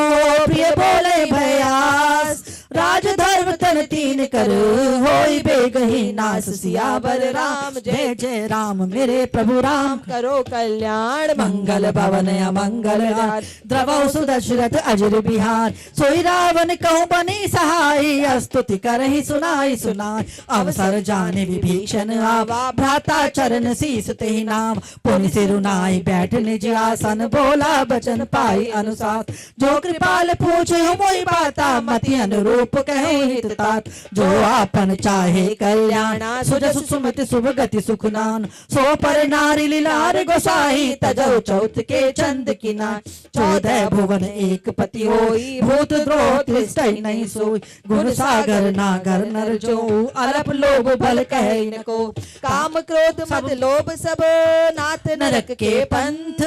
प्रिय बोले भयास राज धर्म तन तीन कर होई बेगही नास सियावर राम जय जय राम मेरे प्रभु राम करो कल्याण मंगल भवन अमंगल हार द्रवौ सुदशरथ अजिर बिहार सोई रावण कहूँ बनी सहाय स्तुति करहि सुनाई सुनाई अवसर जाने विभीषण आवा भ्राता चरण शीस तेहि नाम पुनि सिरुनाई बैठ निज आसन बोला बचन पाई अनुसार जो कृपाल पूछे मोहि बाता मति अनुरूप रूप कहो हित तात, जो आपन चाहे कल्याण, सुजस सुमति शुभ गति सुख नान, सो पर नारी लीलार गोसाई, तजौ चौथ के चंद किनार, 14 भुवन एक पति होई, भूत द्रोह त्रिष्टि नहीं सोई, गुण सागर नागर नर जो, अलप लोभ बल कहे इनको, काम क्रोध मद लोभ सब नाथ नरक के पंथ,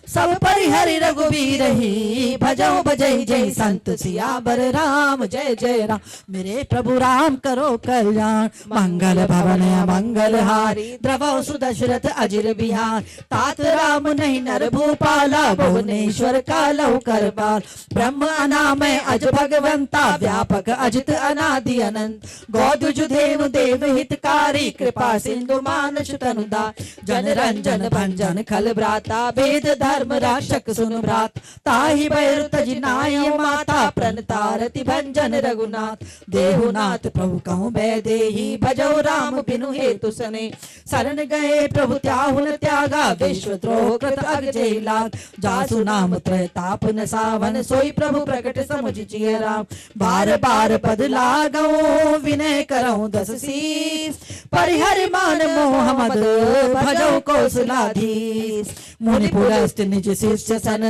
सब परिहरि रघुबीर ही, भजो भजई जय संत सियावर राम, जय जय राम मेरे प्रभु राम करो कल्याण, मंगल भवन मंगल हारी, द्रवौ सुदशरथ अजिर बिहार, तात राम नहीं नर भूपाला, भुवनेश्वर का लहु कर बाल, ब्रह्म अनामय अज भगवंता, व्यापक अजित अनादि अनंत, गौदुजुधेनु देव हितकारी, कृपा सिंधु मानस तनुदा, जन रंजन भंजन खल भ्राता, वेद धर्म राक्षक सुन भ्रात, ताहि बैरु तजि नाय माता, प्रणतारति भंजन रघुनाथ, देहुनाथ प्रभु कहूँ बै देहि, भजौ राम बिनु हेतु सने, शरण गए प्रभु त्याहुन त्यागा, विश्व द्रोह कृत अग जय लाग, जासु नाम त्रय ताप न सावन, सोई प्रभु प्रकट समुझ जिय राम, बार बार पद लागो विनय करऊं दस शीस, परिहर मान मोह मद भजौ कौशलाधीश, मुनि पुरस्त निज शिष्य सन,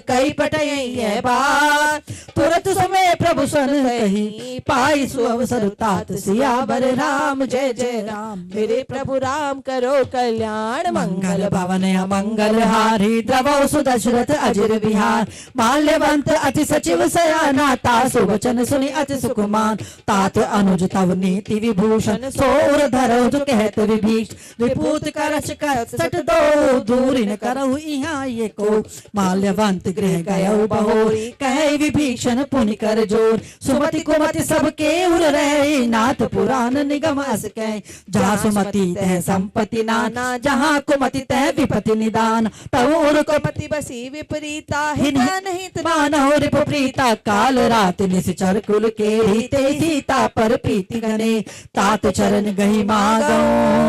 कई पटय बार, तुरत समय प्रभु सन कही, पाई सुअवसर तात सियावर राम, जय जय राम मेरे प्रभु राम करो कल्याण, मंगल भवन मंगल हारी, द्रवौ सुदशरथ अजिर बिहार, माल्यवंत अति सचिव सयाना, तासु वचन सुनि अति सुकुमान, तात अनुज तव नीति विभूषण, सोर धरो जो कहत विभीष, विभूत करच सट दो, दूरी न करहु इहाँ ये को, माल्यवंत गृह गयो बहोरी, कहे विभीषण पुनि कर जोर, सुमति कुमति सबके उर रहे, नाथ पुराण निगम अस कह, जहाँ सुमति तह संपत्ति नाना, जहाँ कुमति तह विपति निदान, तव उर कुमति बसी विपरीता, हित अनहित मानहु रिपुप्रीता, काल रात निश्चर कुल के रीते, सीता पर प्रीति गने, तात चरण गही मागो,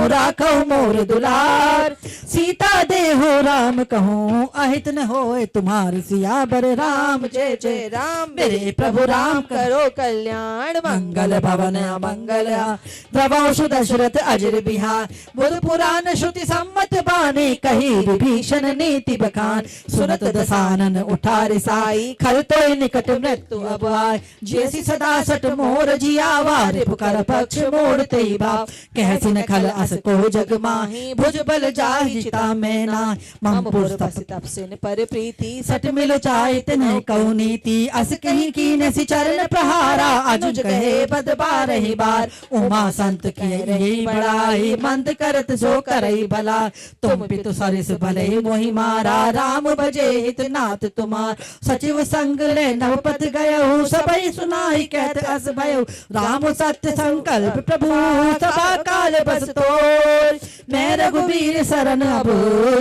राखो मोर दुलार, सीता देहो राम कहूँ, अहित न होए तुम्हार सियावर राम, जय जय राम मेरे प्रभु राम करो कल्याण, मंगल भवन मंगल द्रवौ सुदशरथ अजिर बिहार, बुध पुराण श्रुति सम्मत बानी, कही विभीषण नीति बखान, सुनत दसानन उठा रिसाई, खल तो निकट मृत्यु अब आय, जैसी सदा सट मोर जियावा, रिपुकर पक्ष मोड़ते ही भाव, कहसी न खल अस को जग माही, भुज बल जाहि चिता में ना, मम पुर तपसिन पर प्रीति, सट मिलो चाहे तिन्ह कौ नीति, अस कहीं की नसी चरण प्रहारा, अजुज कहे बद बारहि बार, उमा संत की यही बड़ाई, मंद करत जो करई भला, तुम पितु सरिस भले मोहि मारा, राम भजे हित नाथ तुम्हार, सचिव संग ले नवपत गयो, सबई सुनाई कहत अस भयो, राम सत्य संकल्प प्रभु सभा काल बस तोर, मैं रघुबीर शरण अब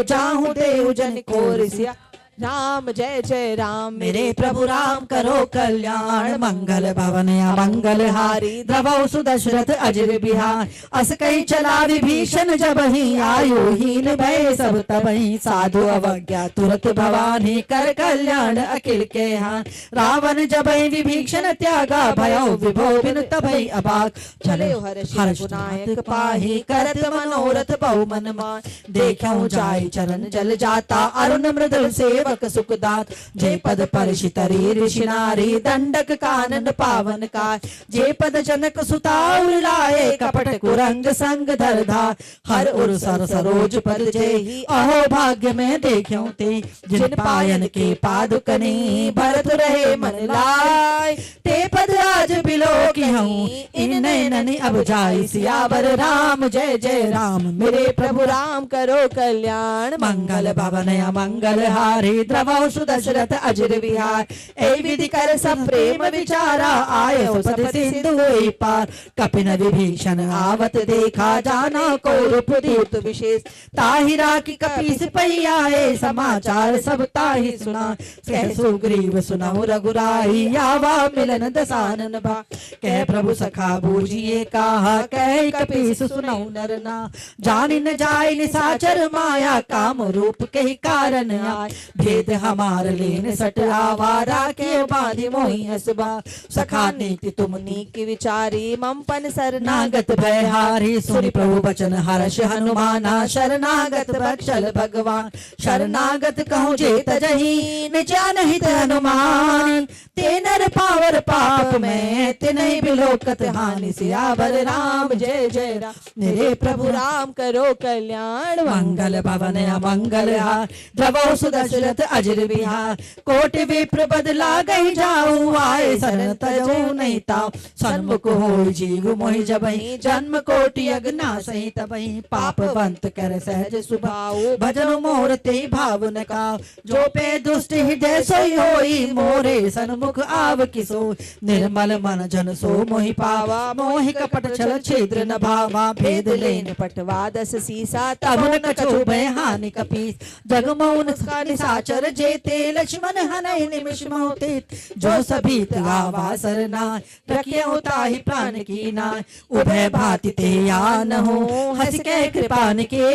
जाहूं देव जन को सिया, राम जय जय राम मेरे प्रभु राम करो कल्याण, मंगल भवन मंगल हारी, द्रवौ सुदशरथ अजिर बिहार, अस कही चला विभीषण जब ही, आयु हीन भय सब तबहि, साधु अवज्ञा तुरत भवानी, कर कल्याण अखिल के हान, रावण जब विभीषण त्यागा, भयो विभो बिन तबहि अभाग, चले हर्ष नायक पाहि, करत मनोरथ बहु मन मान, देखऊं जाय चरण जल जाता, अरुण मृदुल सेवक सुखदात, जे पद परिशितरी ऋषि नारी, दंडक कानन पावन का, जे पद जनक सुताउर लाए, कपट कुरंग संग धरधा, हर उर सर सरोज पद जेहि, अहो भाग्य में देखूं ते, जिन पायन के पादुकनी, भरत रहे मन लाय, ते पद राज बिलो की हूँ, इन नैननि अब जाई सियावर राम, जय जय राम मेरे प्रभु राम करो कल्याण, मंगल भवन मंगल हारी, द्रवौ सुदशरथ अजिर विहार, ए विधि कर सब प्रेम विचारा, आयो पद सिंधु हुई पार, कपिन विभीषण आवत देखा, जाना को रूप दीप्त विशेष, ताहि राखी कपीस पई आए, समाचार सब ताहि सुना, कह सुग्रीव सुनहु रघुराई, आवा मिलन दसानन भा, कह प्रभु सखा बूझिए कहा, कह कपीस सुनहु नरना, जानि न जाय निसाचर माया, काम रूप के कारण आय, भेद हमार लेन सट आवारा के बांधी मोही हसबा सखा नीति तुम नीति विचारी ममपन शरणागत भयहारी सुनि प्रभु बचन हर्ष हनुमाना शरणागत बक्षल भगवान शरणागत कहूँ जे तजही निजान हित हनुमान ते नर पावर पाप में ते नहीं बिलोकत हानि सियावर राम जय जय राम मेरे प्रभु राम करो कल्याण मंगल भवन अमंगल हार द्रवो सुदशरथ अजर बिहार कोटि विप्र बदला गई जाऊं आए शरण तजो नहीं ताऊ सन्मुख हो जीव मोहि जबहि जन्म कोटि अगना सही तबहि पाप बंत कर सहज सुभाऊ भजन मोर ते भाव न का जो पे दुष्ट हृदय सोई होई मोरे सन्मुख आव किसो निर्मल मन जन सो मोहि पावा मोहि कपट छल छिद्र न भावा भेद लेन पटवा दस सीसा तब न कछु भय हानि कपीस जग मौन का निसाचर जेते लक्ष्मण हनहि निमिष मोहित जो सभी आवा सरनाय रखिए होता ही प्राण की नाय उभय भाति ते यान हो हंस के कृपान के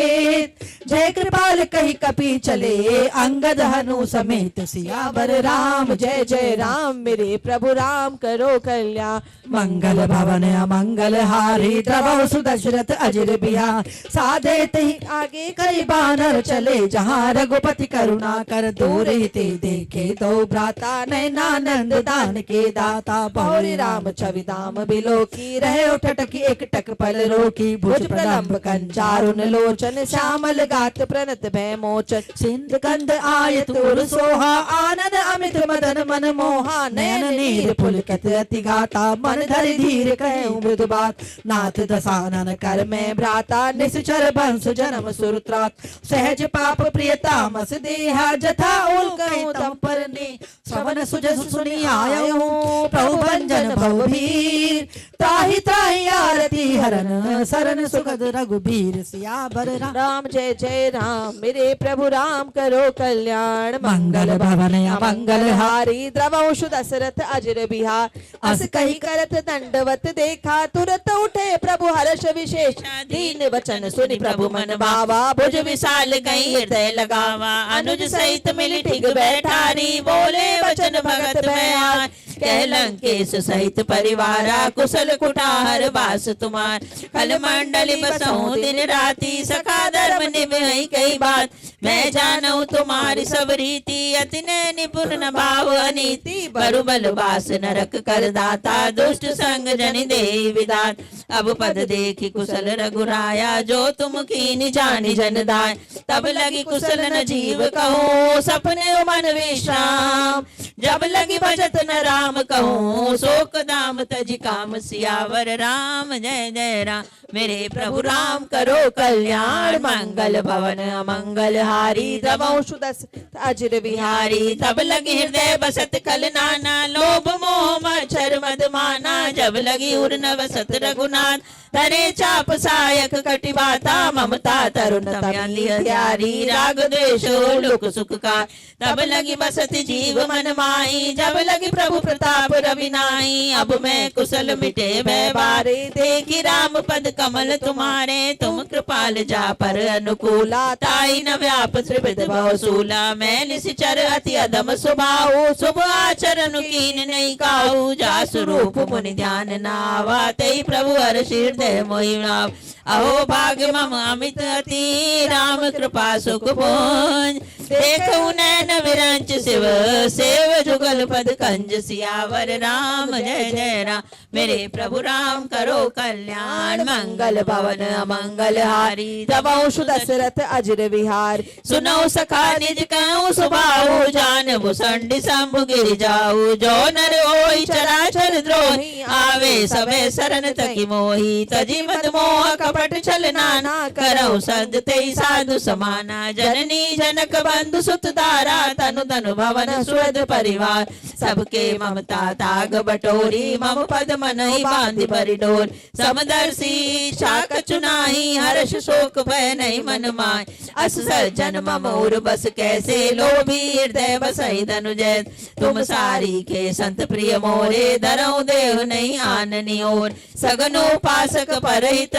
जय कृपाल कही कपि चले अंगद हनु समेत सियावर राम जय जय राम मेरे प्रभु राम करो कल्याण मंगल भवन अमंगल हारी द्रवो सुदशरथ अजर बिहार साधे तही आगे कई बानर चले जहाँ रघुपति करुणा कर दूरे ते देखे दो भ्राता नैनानंद दान के दाता बहुरी राम छवि दाम बिलोकी रहे उठटकी एक टक पल रोकी भुज प्रलंब कंचारुन लोचन श्यामल गात प्रणत भय मोचन सिंध कंद आयत उर सोहा आनंद अमित मदन मन मोहा नयन नीर पुलकत अति गाता मन धरि धीर कहे मृदु बात नाथ दसानन कर में भ्राता निश्चर बंस जन्म सुरत्रात सहज पाप प्रियता मस देहा जथा उल कहूँ तम परने श्रवण सुजस सुनी आयो प्रभु भंजन भवभीर त्राहि त्राहि आरती हरन सरन सुखद रघुबीर सियावर राम जय जय राम मेरे प्रभु राम करो कल्याण मंगल भवन अमंगल हारी द्रवंशु दशरथ अजर बिहार अस कही करत दंडवत देखा तुरत उठे प्रभु हर्ष विशेष दीन वचन सुनि प्रभु मन भावा भुज विशाल कई हृदय लगावा अनुज सहित मिली ठिग बैठारी बोले वचन भगत भयान कह लंकेश सहित परिवारा कुशल कुठार वास तुम्हार कल मंडली बसहु दिन राति सखा धर्म निभई कई बात मैं जानू तुम्हारी सब रीति अति निपुण न भाव अनीति बरु बल बास नरक कर दाता दुष्ट संग जनि दे विदान अब पद देखी कुशल रघुराया जो तुम कीनी जानी जन दाय तब लगी कुशल न जीव कहो सपने मन विश्राम जब लगी भजत न राम कहूँ शोक दाम तज काम सियावर राम जय जय राम मेरे प्रभु राम करो कल्याण मंगल भवन अमंगल हारी द्रवंशु दशरथ अजर बिहारी तब लगी हृदय बसत कल नाना लोभ मोह मच्छर मद माना जब लगी उर न बसत रघुनाथ तरे चाप सायक कटि बाता ममता तरुण त्यारी राग द्वेष लुक सुख का तब लगी बसत जीव मन माई जब लगी प्रभु प्रताप रविनाई अब मैं कुशल मिटे भय बारे देखी राम पद कमल तुम्हारे तुम कृपाल जा पर अनुकूला ताई न व्याप त्रिविध बहुसूला मैं निश्चर अति अधम स्वभाव शुभ आचरण कीन नहीं काहू जा स्वरूप मुनि ध्यान नावा तई प्रभु हर हृदय मोहि नाव अहो भाग्य मम अमित अति राम कृपा सुख पुंज देखो नैन विरंच शिव सेव जुगल पद कंज सियावर राम जय जय राम मेरे प्रभु राम करो कल्याण मंगल भवन अमंगल हारी द्रवंशु दशरथ अजर बिहार सुनो सखा निज कहूँ सुभाऊ जान भुसंडी शंभु गिर जाऊ जो नर होई चराचर द्रोही आवे सबे शरण तकी मोही तजी मद मोह कपट छल नाना करौ सद तेई साधु समाना जननी जनक बंधु सुत दारा तनु तनु भवन सुहृद परिवार सबके ममता ताग बटोरी मम पद मन ही बांधि भरि डोर समदर्शी शाक चुनाही हर्ष शोक भय नहीं मन माय अस सज्जन मम उर बस कैसे लोभी हृदय बसई धनुजय तुम सारी के संत प्रिय मोरे धरऊ देव नहीं आननी और सगनोपासक परहित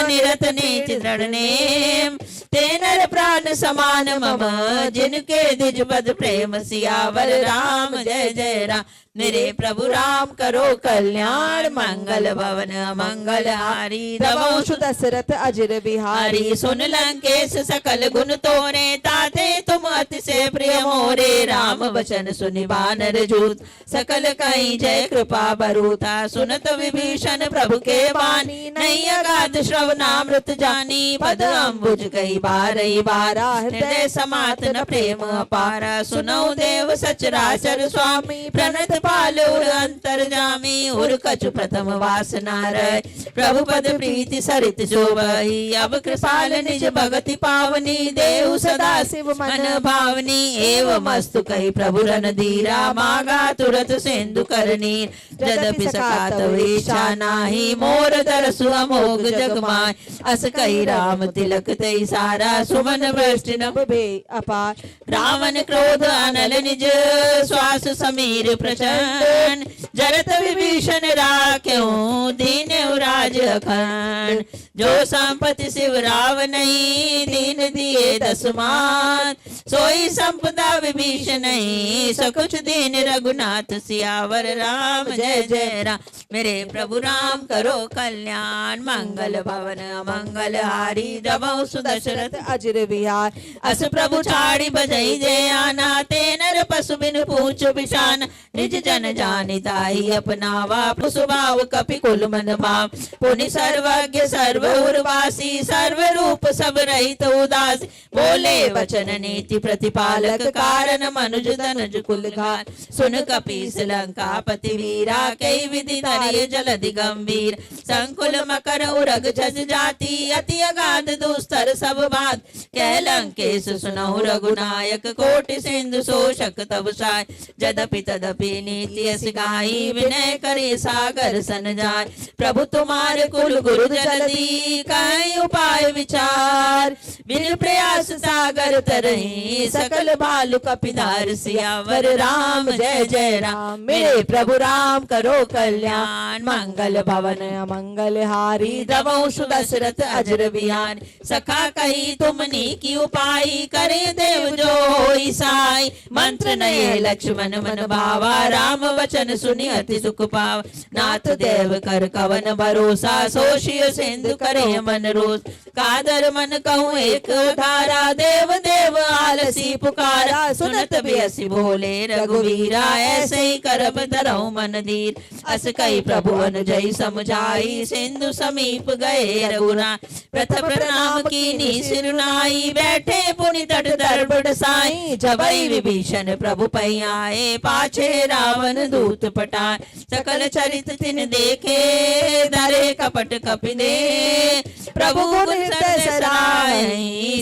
निरत नीच दृढ़ नेम तेनर प्राण समान मम जिनके द्विज पद प्रेम सियावर राम जय जय राम मेरे प्रभु राम करो कल्याण मंगल भवन मंगल हारी दवंशु दशरथ अजिर बिहारी हरि सुन लंकेश सकल गुण तोरे ताते तुम अतिशय प्रिय मोरे राम वचन सुनि वानर जूत सकल कहीं जय कृपा बरूथा सुनत विभीषण प्रभु के वाणी नहीं अगाध श्रवणामृत जानी पद अम्बुज कई बारई बारा हृदय समात न प्रेम अपारा सुनो देव सचराचर स्वामी प्रणत पाल उर अंतर जामी उर कछु प्रथम वासना रय प्रभु पद प्रीति सरित जो बही अब कृपाल निज भगति पावनी देहु सदा शिव मन भावनी एवं मस्तु कही प्रभु रन धीरा मागा तुरत सिंधु करनी जदपि सकात इच्छा नाही मोर दरसु अमोघ जगमाय अस कही राम तिलक तई सारा सुमन वृष्टि नभ भे अपार रावण क्रोध अनल निज श्वास समीर प्रचंड जरत विभीषण राख्यों दीन राज अखंड जो संपत्ति शिव रावण दीन दिए दसमान सोई संपदा विभीषण सकुच दीन रघुनाथ सियावर राम जय जय राम मेरे प्रभु राम करो कल्याण मंगल भवन मंगल हारी दबौ सुदशरथ अजिर बिहार अस प्रभु छाड़ी बजई जय आना तेनर पशु बिन पूछ बिशान निज जन जानिताई अपनावा स्वभाव कपि कुल मन भाव पुनि सर्वज्ञ सर्व उर्वासी सर्व रूप सब रहित उदास बोले वचन नीति प्रतिपालक कारण मनुज धनुज कुल घात सुन कपीस लंका पति वीरा कई विधि धरिय जलधि गंभीर संकुल मकर उरग जज जाति अति अगाध दुस्तर सब बात कह लंकेश सुनहु रघुनायक कोटि सिंधु शोषक तब साय जदपि तदपि नीति अस गाई विनय करे सागर सन जाय प्रभु तुम्हारे कुल गुरु जलधि कई उपाय विचार बिन प्रयास सागर तरही सकल भालु कपिधार सियावर राम जय जय राम मेरे प्रभु राम करो कल्याण मंगल भवन मंगल हारी दवंशु दशरथ अजर बिहारी सखा कही तुमनी की उपाय करे देव जो होई साई मंत्र नये लक्ष्मण मन भावा राम वचन सुनि अति सुख पाव नाथ देव कर कवन भरोसा सोशिय सिंधु करे मन रोज कादर मन कहूँ एक धारा देव देव आलसी पुकारा सुनत बेसी बोले रघुवीरा ऐसे ही करब धरऊ मन धीर अस कई प्रभु अनुजय समझाई सिंधु समीप गए रघुरा प्रथम प्रणाम की सिरुनाई बैठे पुनि तट दरबड़ साई जबई विभीषण प्रभु पै आए पाछे रावण दूत पटाए सकल चरित तिन देखे धरे कपट कपिने प्रभु गुण सराय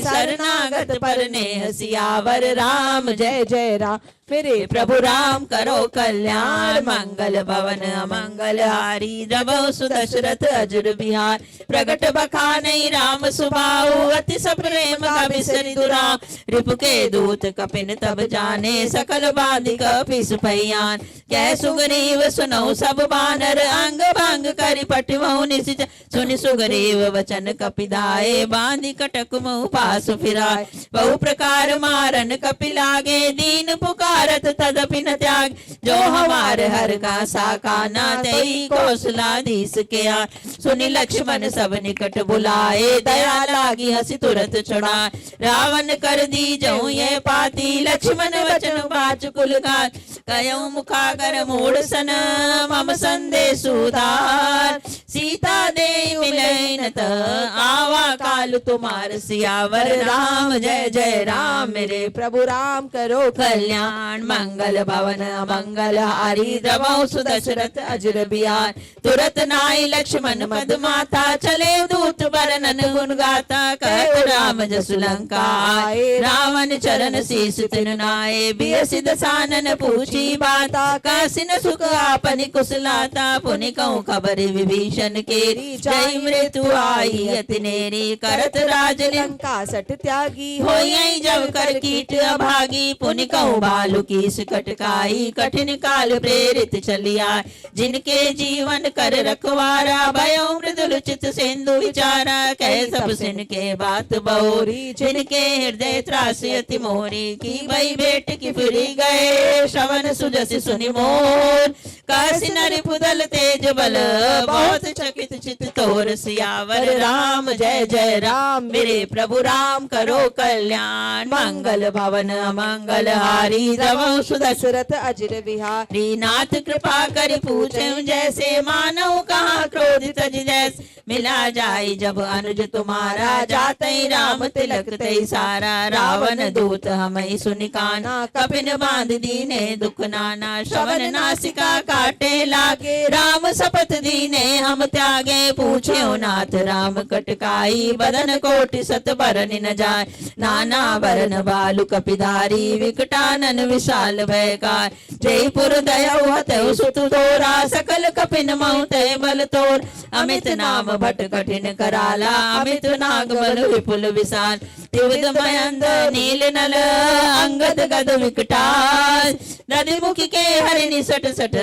शरणागत पर ने सियावर राम जय जय राम मेरे प्रभु राम करो कल्याण मंगल भवन मंगल हारी जबौ सुदशरथ अजुर बिहार प्रगट बखानई राम सुभाऊ अति सप्रेम कबिसरि दुराम रिपु के दूत कपिन तब जाने सकल बाधिक पिस भैयान कह सुग्रीव सुनौ सब बानर अंग भंग करि पटिमहु निसिच सुनि सुग्रीव वचन कपिदाए बांधि कटक महु पास फिराय बहु प्रकार मारन कपि लागे दीन पुकारत तदपि न त्याग जो हमारे हर का साकाना तेई कौशलाधीश के आ सुनि लक्ष्मण सब निकट बुलाए दया लागी हंसी तुरत छुड़ाए रावण कर दी जऊ ये पाती लक्ष्मण वचन बाच कुल घात कयऊ मुखागर मूड सन मम संदेश उधार सीता दे मिलन त आवा काल तुम्हार सियावर राम जय जय राम मेरे प्रभु राम करो कल्याण मंगल भवन मंगल हारी द्रवौ सुदशरथ अजर बिहार तुरत नाई लक्ष्मण मद माता चले दूत बरनन गुण गाता कहत राम जसु लंका रावण चरण शीस तिन नाये बियसि दसानन पूछी बाता कासिन सुख आपनि कुशलाता पुनि कहूँ खबर विभीषण विभीषण केरी जय मृत्यु आई अति नेरी करत राज लंका सट त्यागी होई जब कर कीट अभागी पुनि कहु बालु की कटकाई कठिन काल प्रेरित चलिया जिनके जीवन कर रखवारा भयो मृदुल चित सिंधु विचारा कह सब सिन के बात बहोरी जिनके हृदय त्रासी अति मोरी की भई बेट की फिरी गए श्रवण सुजस सुनि मोर कासी नर पुदल तेज बल बहुत चकित चित तोर सियावर राम जय जय राम मेरे प्रभु राम करो कल्याण मंगल भवन मंगल हारी रवो दशरथ अजर विहारी नाथ कृपा कर पूछे जैसे मानव कहाँ क्रोधित जैस मिला जाय जब अनुज तुम्हारा जाते राम तिलक तई सारा रावण दूत हमें सुनिकाना कपिन बांध दीने दुख नाना श्रवण नासिका काटे लागे राम शपथ दीने हम त्यागे पूछे नाथ राम कटकाई बदन कोटि सत बरन न जाय नाना बरन बालु कपिधारी विकटानन विशाल भयकार जयपुर दयाउ हतउ सुत तोरा सकल कपिन मऊ तय बल तोर अमित नाम भट कठिन कराला अमित नाग बल विपुल विशाल त्रिविध मयंद नील नल अंगद गद विकटाल नदी मुखी के हरिणी सट सट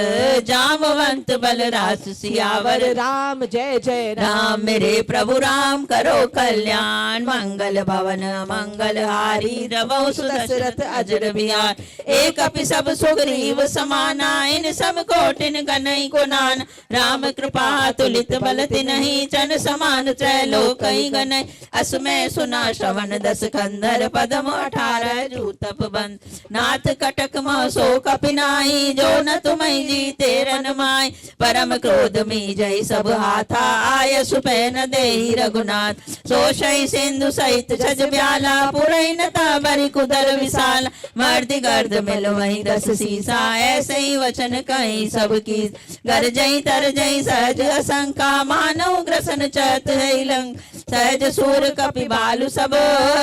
जामवंत बल रास सियावर राम जय जय राम मेरे प्रभु राम करो कल्याण मंगल भवन मंगल हारी रवो दशरथ अजर बिहार एक अपि सब सुग्रीव समाना इन सब कोटिन गनई को नान राम कृपा तुलित बल तिनहि चन समान त्रैलोक गनई असमय सुना श्रवण दस कंधर पदम 18 जूतप बंद नाथ कटक मह सो कपिनाई जो न तुम्हें जीते रन माय परम क्रोध में जय सब हाथा आय सुपैन देहि रघुनाथ सोशई सिंधु सहित छज ब्याला पुरई नता बरि कुदर विशाल मर्दि गर्द मिल वही दस सीसा ऐसे ही वचन कहीं सबकी गरजई तरजई सहज असंका मानव ग्रसन चत है लंग सहज सूर कपि बालु सब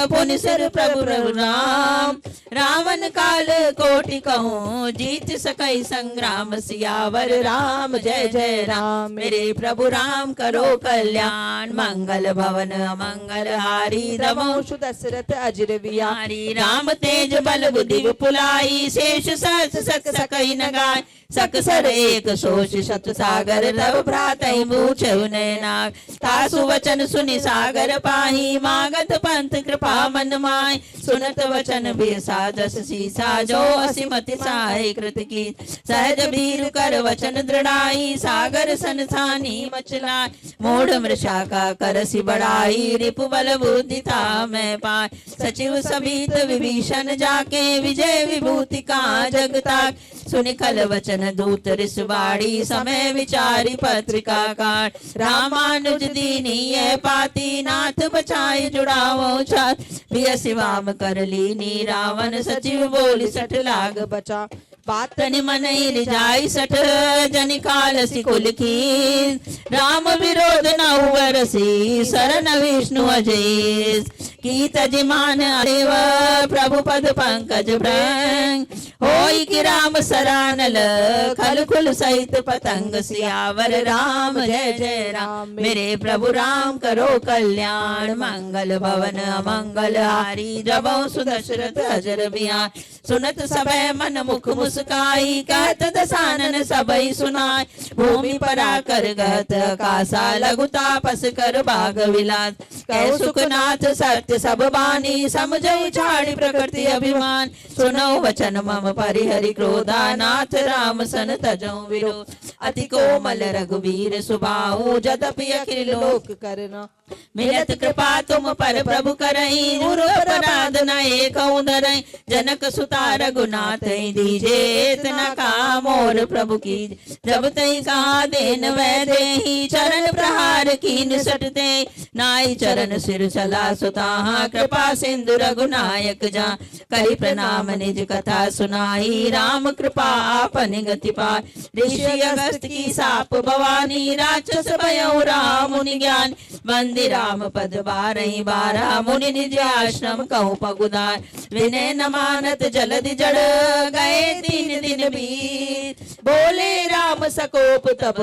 पुनि सिर प्रभु राम रावण काल कोटि कहूँ जीत सकई संग्राम सियावर राम जय जय राम मेरे प्रभु राम करो कल्याण मंगल भवन मंगल हारी रमो दशरथ अजर बिहारी राम तेज बल बुद्धि विपुलाई शेष सहस सक सकई न गाय सकसर एक सोच शत सागर रव भ्रातहि मूछ नाग तासु वचन सुनि सागर पाही मागत पंथ कृपा मन माय सुनत वचन बेसा दस सीसा जो असिमति सहाय कृत की सहज भीरु कर वचन दृढ़ाई सागर संसानी मचलाय मूढ़ मृषा का करसि बढ़ाई रिपु बल बुद्धि था मैं पाय सचिव समीत विभीषण जाके विजय विभूति का जगता सुनि खल वचन दूत रिसवाड़ी समय विचारी पत्रिका काट रामानुज दीनी है पाती नाथ बचाए जुड़ावो छात बियसि वाम कर लीनी रावण सचिव बोली सठ लाग बचा बातन मनई रिजाई सठ जनि कालसी कुल की राम विरोध न उबरसी शरण विष्णु अजय की तजमान देव प्रभु पद पंकज भ्रंग होई कि राम सरानल खल खुल सहित पतंग सियावर राम जय जय राम मेरे प्रभु राम करो कल्याण मंगल भवन मंगल हारी रवो सुदशरथ अजर बिहार सुनत सबय मन मुख मुस्काई कहत दसानन सबई सुनाय भूमि परा कर गत कासा लघु तापस कर बाग विलास कह सुखनाथ सत्य सब बानी समझई छाड़ी प्रकृति अभिमान सुनो वचन मम परिहरि क्रोधा नाथ राम सन तजो विरोध अति कोमल रघुवीर सुबाहु जदपि अखिल लोक करना मिलत कृपा तुम पर प्रभु करई गुरु अपराध न एक धरई जनक सुता रघुनाथ दीजे इतना का मोर प्रभु की जब तई कहा देन वै देहि चरण प्रहार कीन सटते नाई चरण सिर चला सुता कृपा सिंधु रघुनायक जा कही प्रणाम निज कथा सुनाई राम कृपा आपन गति पाय ऋषि अगस्त की साप भवानी राक्षस भयो राम मुनि ज्ञान वंदे राम पद 12 मुनि निज आश्रम कहूँ पगुदार विनय न मानत जलधि जड़ गए 3 दिन बीत बोले राम राम सकोप तब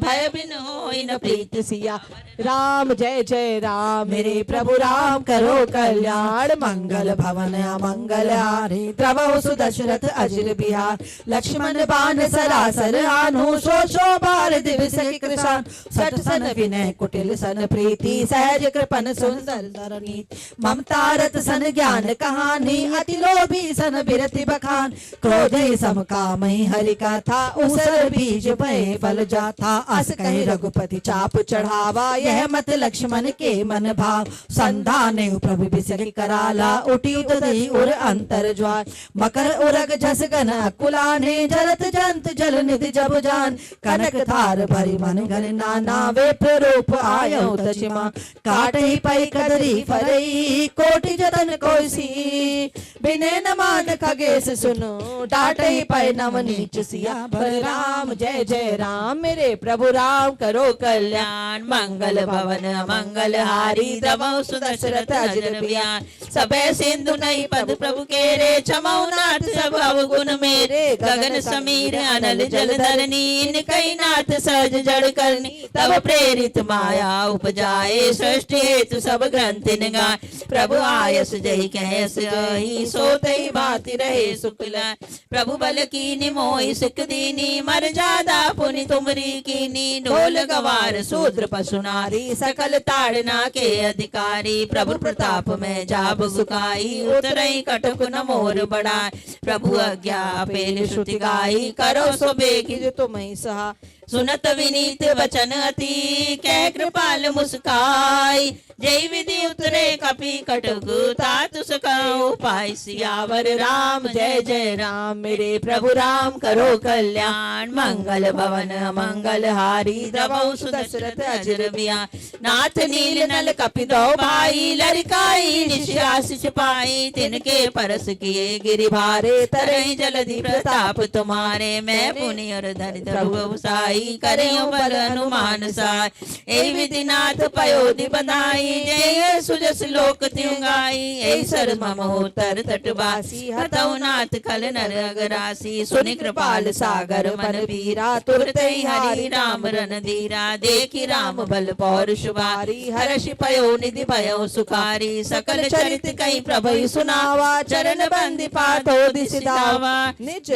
भय बिन होई न प्रीत सिया। राम जय जय राम मेरे प्रभु राम करो कल्याण। मंगल भवन अमंगल हारी द्रवहु सुदशरथ अजिर बिहार। लक्ष्मण बाण सरासर आनु सो बार दिवस कृशान। सठ सन विनय कुटिल सन प्रीति सहज कृपन सुंदर धरनी। ममता रत सन ज्ञान कहानी अति लोभी सन बिरति बखान। क्रोधे समकामहि हरि कथा उसर बीज भय फल जाथा। अस कहे रघुपति चाप चढ़ावा यह मत लक्ष्मण के मन भाव। संधाने प्रभु बिसरि कराला उठी उदय उर अंतर ज्वार। मकर उरग जस गन अकुलाने जरत जंत जल निधि जब जान। कनक थार भरी मन घन नाना वेप्र रूप आयो तजिमा। काटहि पै कदरी फरई कोटि जतन कोसी। बिने न मान खगेश सुनो डाटहि पै नव नीच सिया। राम जय जय राम मेरे प्रभु राम करो कल्याण। मंगल भवन मंगल हारी द्रवहु सुदशरथ अजिर बिहार। सबे सिंधु नहीं पद प्रभु के रे क्षमौ नाथ सब अवगुण मेरे। गगन समीर अनल जल धरनी इनकई नाथ सहज जड़ करनी। तब प्रेरित माया उपजाए सृष्टि हेतु सब ग्रंथ गाय। प्रभु आयस जय कहस अहि सोतहि भांति रहे सुख लाय। प्रभु बल कीनि मोहि सुख दीनी मर जादा पुनि तुमरी कीनी। ढोल गवार शूद्र पशु नारी सकल ताड़ना के अधिकारी। प्रभु प्रताप में जाब सुखाई उतरई कटक न मोर बढ़ाए। प्रभु आज्ञा पेल श्रुति गाई करो सो बेगिर तुम्हि सहा। सुनत विनीत वचन अति कै कृपाल मुस्काई। जय विधि उतरे कपि कटक तात सुखाओ पाई। सियावर राम जय जय राम मेरे प्रभु राम करो कल्याण। मंगल भवन मंगल हारी द्रवहु सुदशरथ अजिर बिहार। नाथ नील नल कपि दो भाई लरिकाई निशास छिपाई। तिनके परस किए गिरि भारे तरई जलधि प्रताप तुम्हारे। मैं पुनि और धरि प्रभु साई करियो बल हनुमान साय। ए विधि नाथ पयोधि बधाई जय सुजस लोक त्यों गाई। ए सर मम होतर तटवासी हतौ नाथ खल नर अगरासी। सुनि कृपाल सागर मन पीरा तुरत ही हरि राम रन धीरा। देखि राम बल पौरुष भारी हर्षि पयो निधि भयो सुखारी। सकल चरित कई प्रभु सुनावा चरण बंदी पाठो दिसि दावा। निज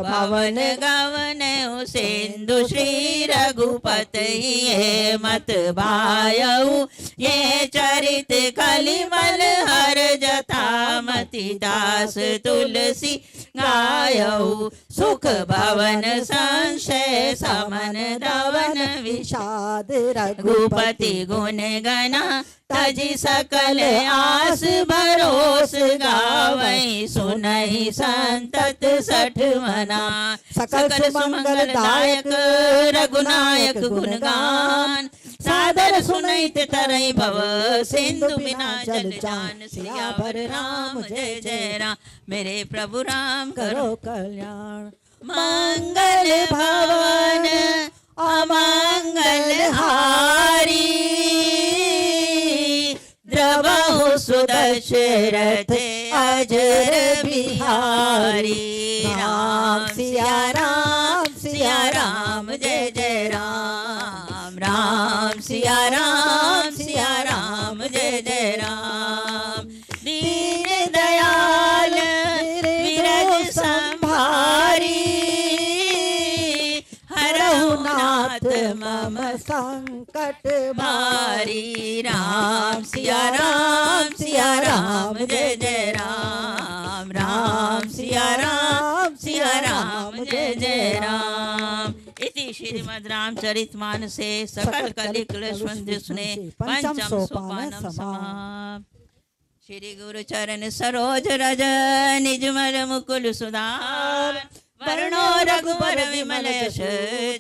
भवन गवन सिंधु श्री रघुपति ये मत भायऊ। ये चरित कलिमल हर जथा मति दास तुलसी गायऊ। सुख भवन संशय समन दवन विषाद रघुपति गुण गना। तजि सकल आस भरोस गावई सुनहि संतत सठ मना। सकल सुमंगल दायक रघुनायक गुणगान। सादर सुनैत तरई भव सिंधु बिना जल जान। सियावर राम जय जय राम मेरे प्रभु राम करो कल्याण। मंगल भवन अमंगल हारी द्रवहु सुदशरथ अजिर बिहारी। राम सिया राम जय जय राम। राम सिया राम जय जय राम। दीन दयाल विरज संभारी हरहु नाथ मम संकट भारी। राम सिया राम जय जय राम। राम सिया राम जय जय राम। इति श्रीमद् रामचरितमानसे सकल कलिकुलस्वन्दिस्ने पंचम सोपानम समाप्त। श्री गुरु चरण सरोज रज निज मल मुकुल सुधार। वरुणो रघुबर विमल यश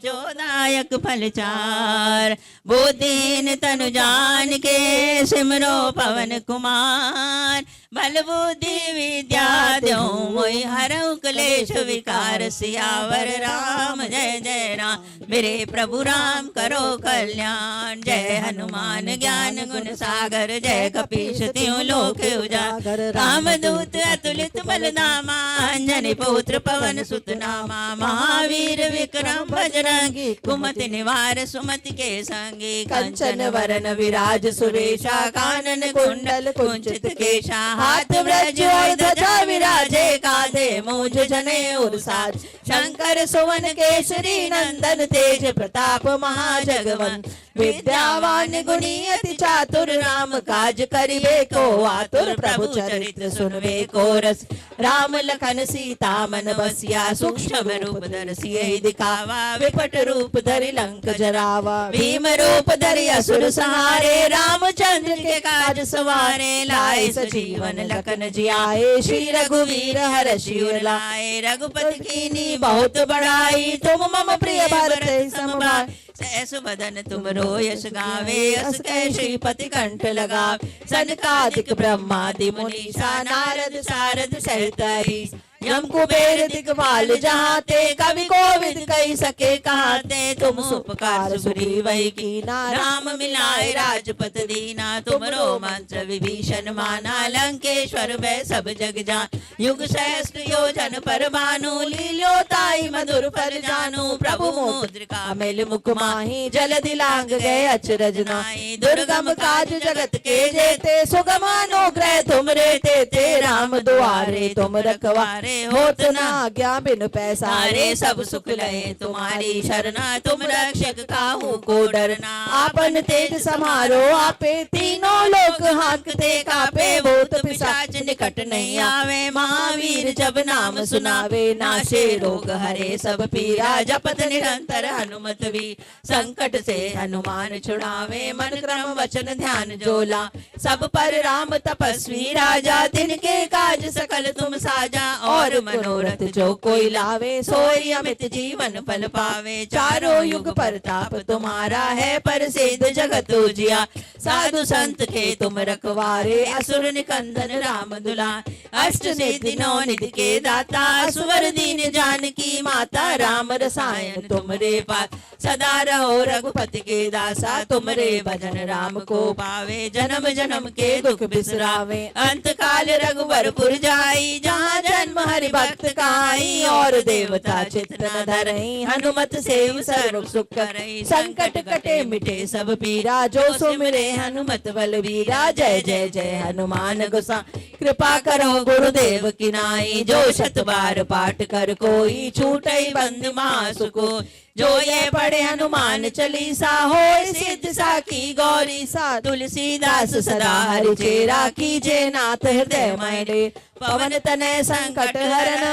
जोदायक फल चार। बुद्धिहीन तनु जान के सिमरो पवन कुमार। बल बुद्धि विद्या द्यो मोहि हरऊ क्लेश विकार सियावर राम जय जय राम मेरे प्रभु राम करो कल्याण। जय हनुमान ज्ञान गुण सागर जय कपीश त्यों लोक उजागर रामदूत अतुलित बलधामा अंजनी पुत्र पवन सुत नामा महावीर विक्रम बजरंगी कुमति निवार सुमति के संगी कंचन वरन विराज सुरेशा कानन कुंडल कुंचित केशा हाथ ब्रज और ध्वजा विराजे कांधे मूझ जने और साज शंकर सुवन केसरी नंदन तेज प्रताप महाजगवंत विद्यावान गुणी अति चातुर राम काज करिबे को आतुर प्रभु चरित्र सुनवे को रस राम लखन सीता मन बसिया सूक्ष्म रूप धर सियहि दिखावा विकट रूप धरि लंक जरावा भीम रूप धरि असुर संहारे रामचंद्र के काज सवारे लाए सजीवन लखन जियाए श्री रघुवीर हर्षि उर लाए रघुपति कीनी बहुत बड़ाई तुम मम प्रिय भरत सम भाई सहस बदन तुम यश गावे अस कह श्रीपति कंठ लगावे सनकादिक ब्रह्मादि मुनीसा नारद सारद सहित हरीश यम कुबेर दिगपाल जहाते कवि कोविद कही सके कहाते तुम उपकार सुरी वही कीना राम मिलाए राजपत दीना तुमरो मंत्र विभीषण माना लंकेश्वर भय सब जग जान युग सहस्त्र योजन पर भानु लील्यो ताई मधुर पर जानू प्रभु मुद्रिका मेल मुख माही जल दिलांग गए अचरज नाई दुर्गम काज जगत के जेते सुगम अनुग्रह तुम रे राम दुआरे तुम रखवारे होत न आज्ञा बिनु पैसारे सब सुख लहे तुम्हारी शरणा तुम रक्षक काहू को डरना आपन तेज समारो आपे तीनों लोक हांकते कापे भूत पिशाच निकट नहीं आवे महावीर जब नाम सुनावे नाशे रोग हरे सब पीरा जपत निरंतर हनुमत भी संकट से हनुमान छुड़ावे मन क्रम वचन ध्यान जोला सब पर राम तपस्वी राजा तिनके काज सकल तुम साजा और मनोरथ जो कोई लावे सोई अमित जीवन फल पावे चारों युग परताप तुम्हारा है प्रसिद्ध जगत उजिया साधु संत के तुम रखवारे असुर निकंदन राम दुलार अष्ट सिद्धि नौ निधि के दाता सुवर दीन जानकी माता राम रसायन तुमरे पास सदा रहो रघुपति के दासा तुमरे भजन राम को पावे जन्म जन्म के दुख बिसरावे अंत काल रघुवरपुर जाई जहाँ जन्म हरि भक्त काई और देवता चित्र न धरई हनुमत सेव सर्व सुख करई संकट कटे मिटे सब पीरा जो सुमिरे हनुमत बलवीरा जय जय जय हनुमान गोसा कृपा करो गुरुदेव की नाई जो शत बार पाठ कर कोई छूटई बंद महासुको जो ये पढ़े हनुमान चालीसा होय सिद्ध साकी गौरी सा तुलसीदास सदा हरि चेरा कीजे नाथ हृदय मैडे पवन तनय संकट हरन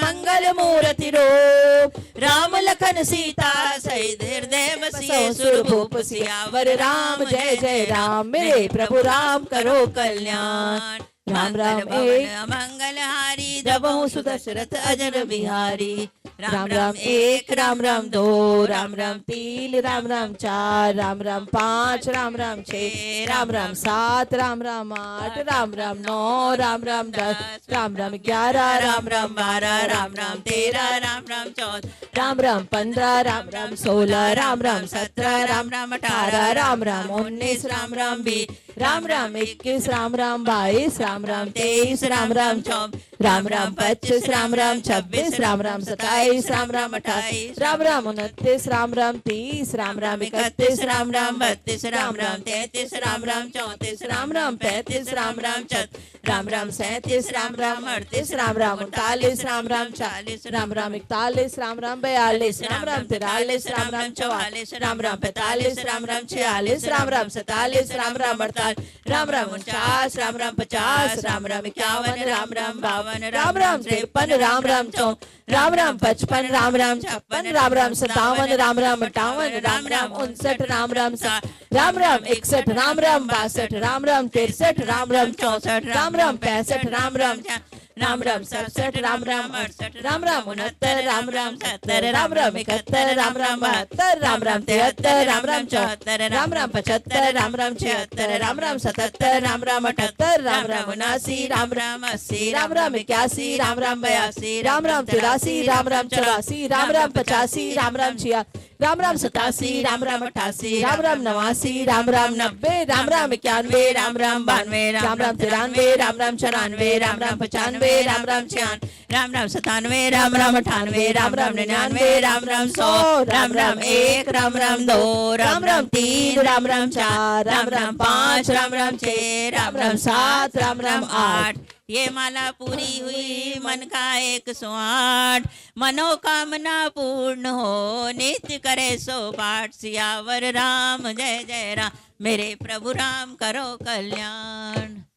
मंगल मूर्ति रूप राम लखन सीता सहित हृदय बसिए सुरभूप सियावर राम जय जय राम मेरे प्रभु राम करो कल्याण। राम राम एक मंगलहारी दबहु सुदशरथ अजर बिहारी राम राम एक राम राम दो राम राम तीन राम राम चार राम राम पाँच राम राम छः राम राम सात राम राम आठ राम राम नौ राम राम 10 राम राम 11 राम राम 12 राम राम 13 राम राम 14 राम राम 15 राम राम 16 राम राम 17 राम राम 18 राम राम 19 राम राम 20 राम राम 21 राम राम 22 राम राम 23 राम राम 24 राम राम 25 राम राम 26 राम राम 27 राम राम 28 राम राम 29 राम राम 30 राम राम 31 राम राम 32 राम राम 33 राम राम 34 राम राम 35 राम राम 36 राम राम 37 राम राम 38 राम राम 39 राम राम 40 राम राम 41 राम राम 42 राम राम 43 राम राम 44 राम राम 45 राम राम 46 राम राम 47 राम राम 48 राम राम 49 राम राम 50 राम राम 51 राम राम 52 राम राम 53 राम राम 54 राम राम 55 राम राम 56 राम राम 57 राम राम 58 राम राम 59 राम राम 60 राम राम 61 राम राम 62 राम राम 63 राम राम 64 राम राम 65 राम राम राम राम 67 राम राम 68 राम राम 69 राम राम 70 राम राम 71 राम राम 72 राम राम 73 राम राम 74 राम राम 75 राम राम 76 राम राम 77 राम राम 78 राम राम 79 राम राम 80 राम राम 81 राम राम 82 राम राम 83 राम राम 84 राम राम 85 राम राम 86 राम राम 87 राम राम 88 राम राम 89 राम राम 90 राम राम 91 राम राम 92 राम राम 93 राम राम 94 राम राम 95 राम राम 96 राम राम 97 राम राम 98 राम राम 99 राम राम 100 राम राम 1 राम राम 2 राम राम 3 राम राम 4 राम राम 5 राम राम 6 राम राम 7 राम राम 8 ये माला पूरी हुई मन का 108 मनोकामना पूर्ण हो नित्य करे सो पाठ सियावर राम जय जय राम मेरे प्रभु राम करो कल्याण।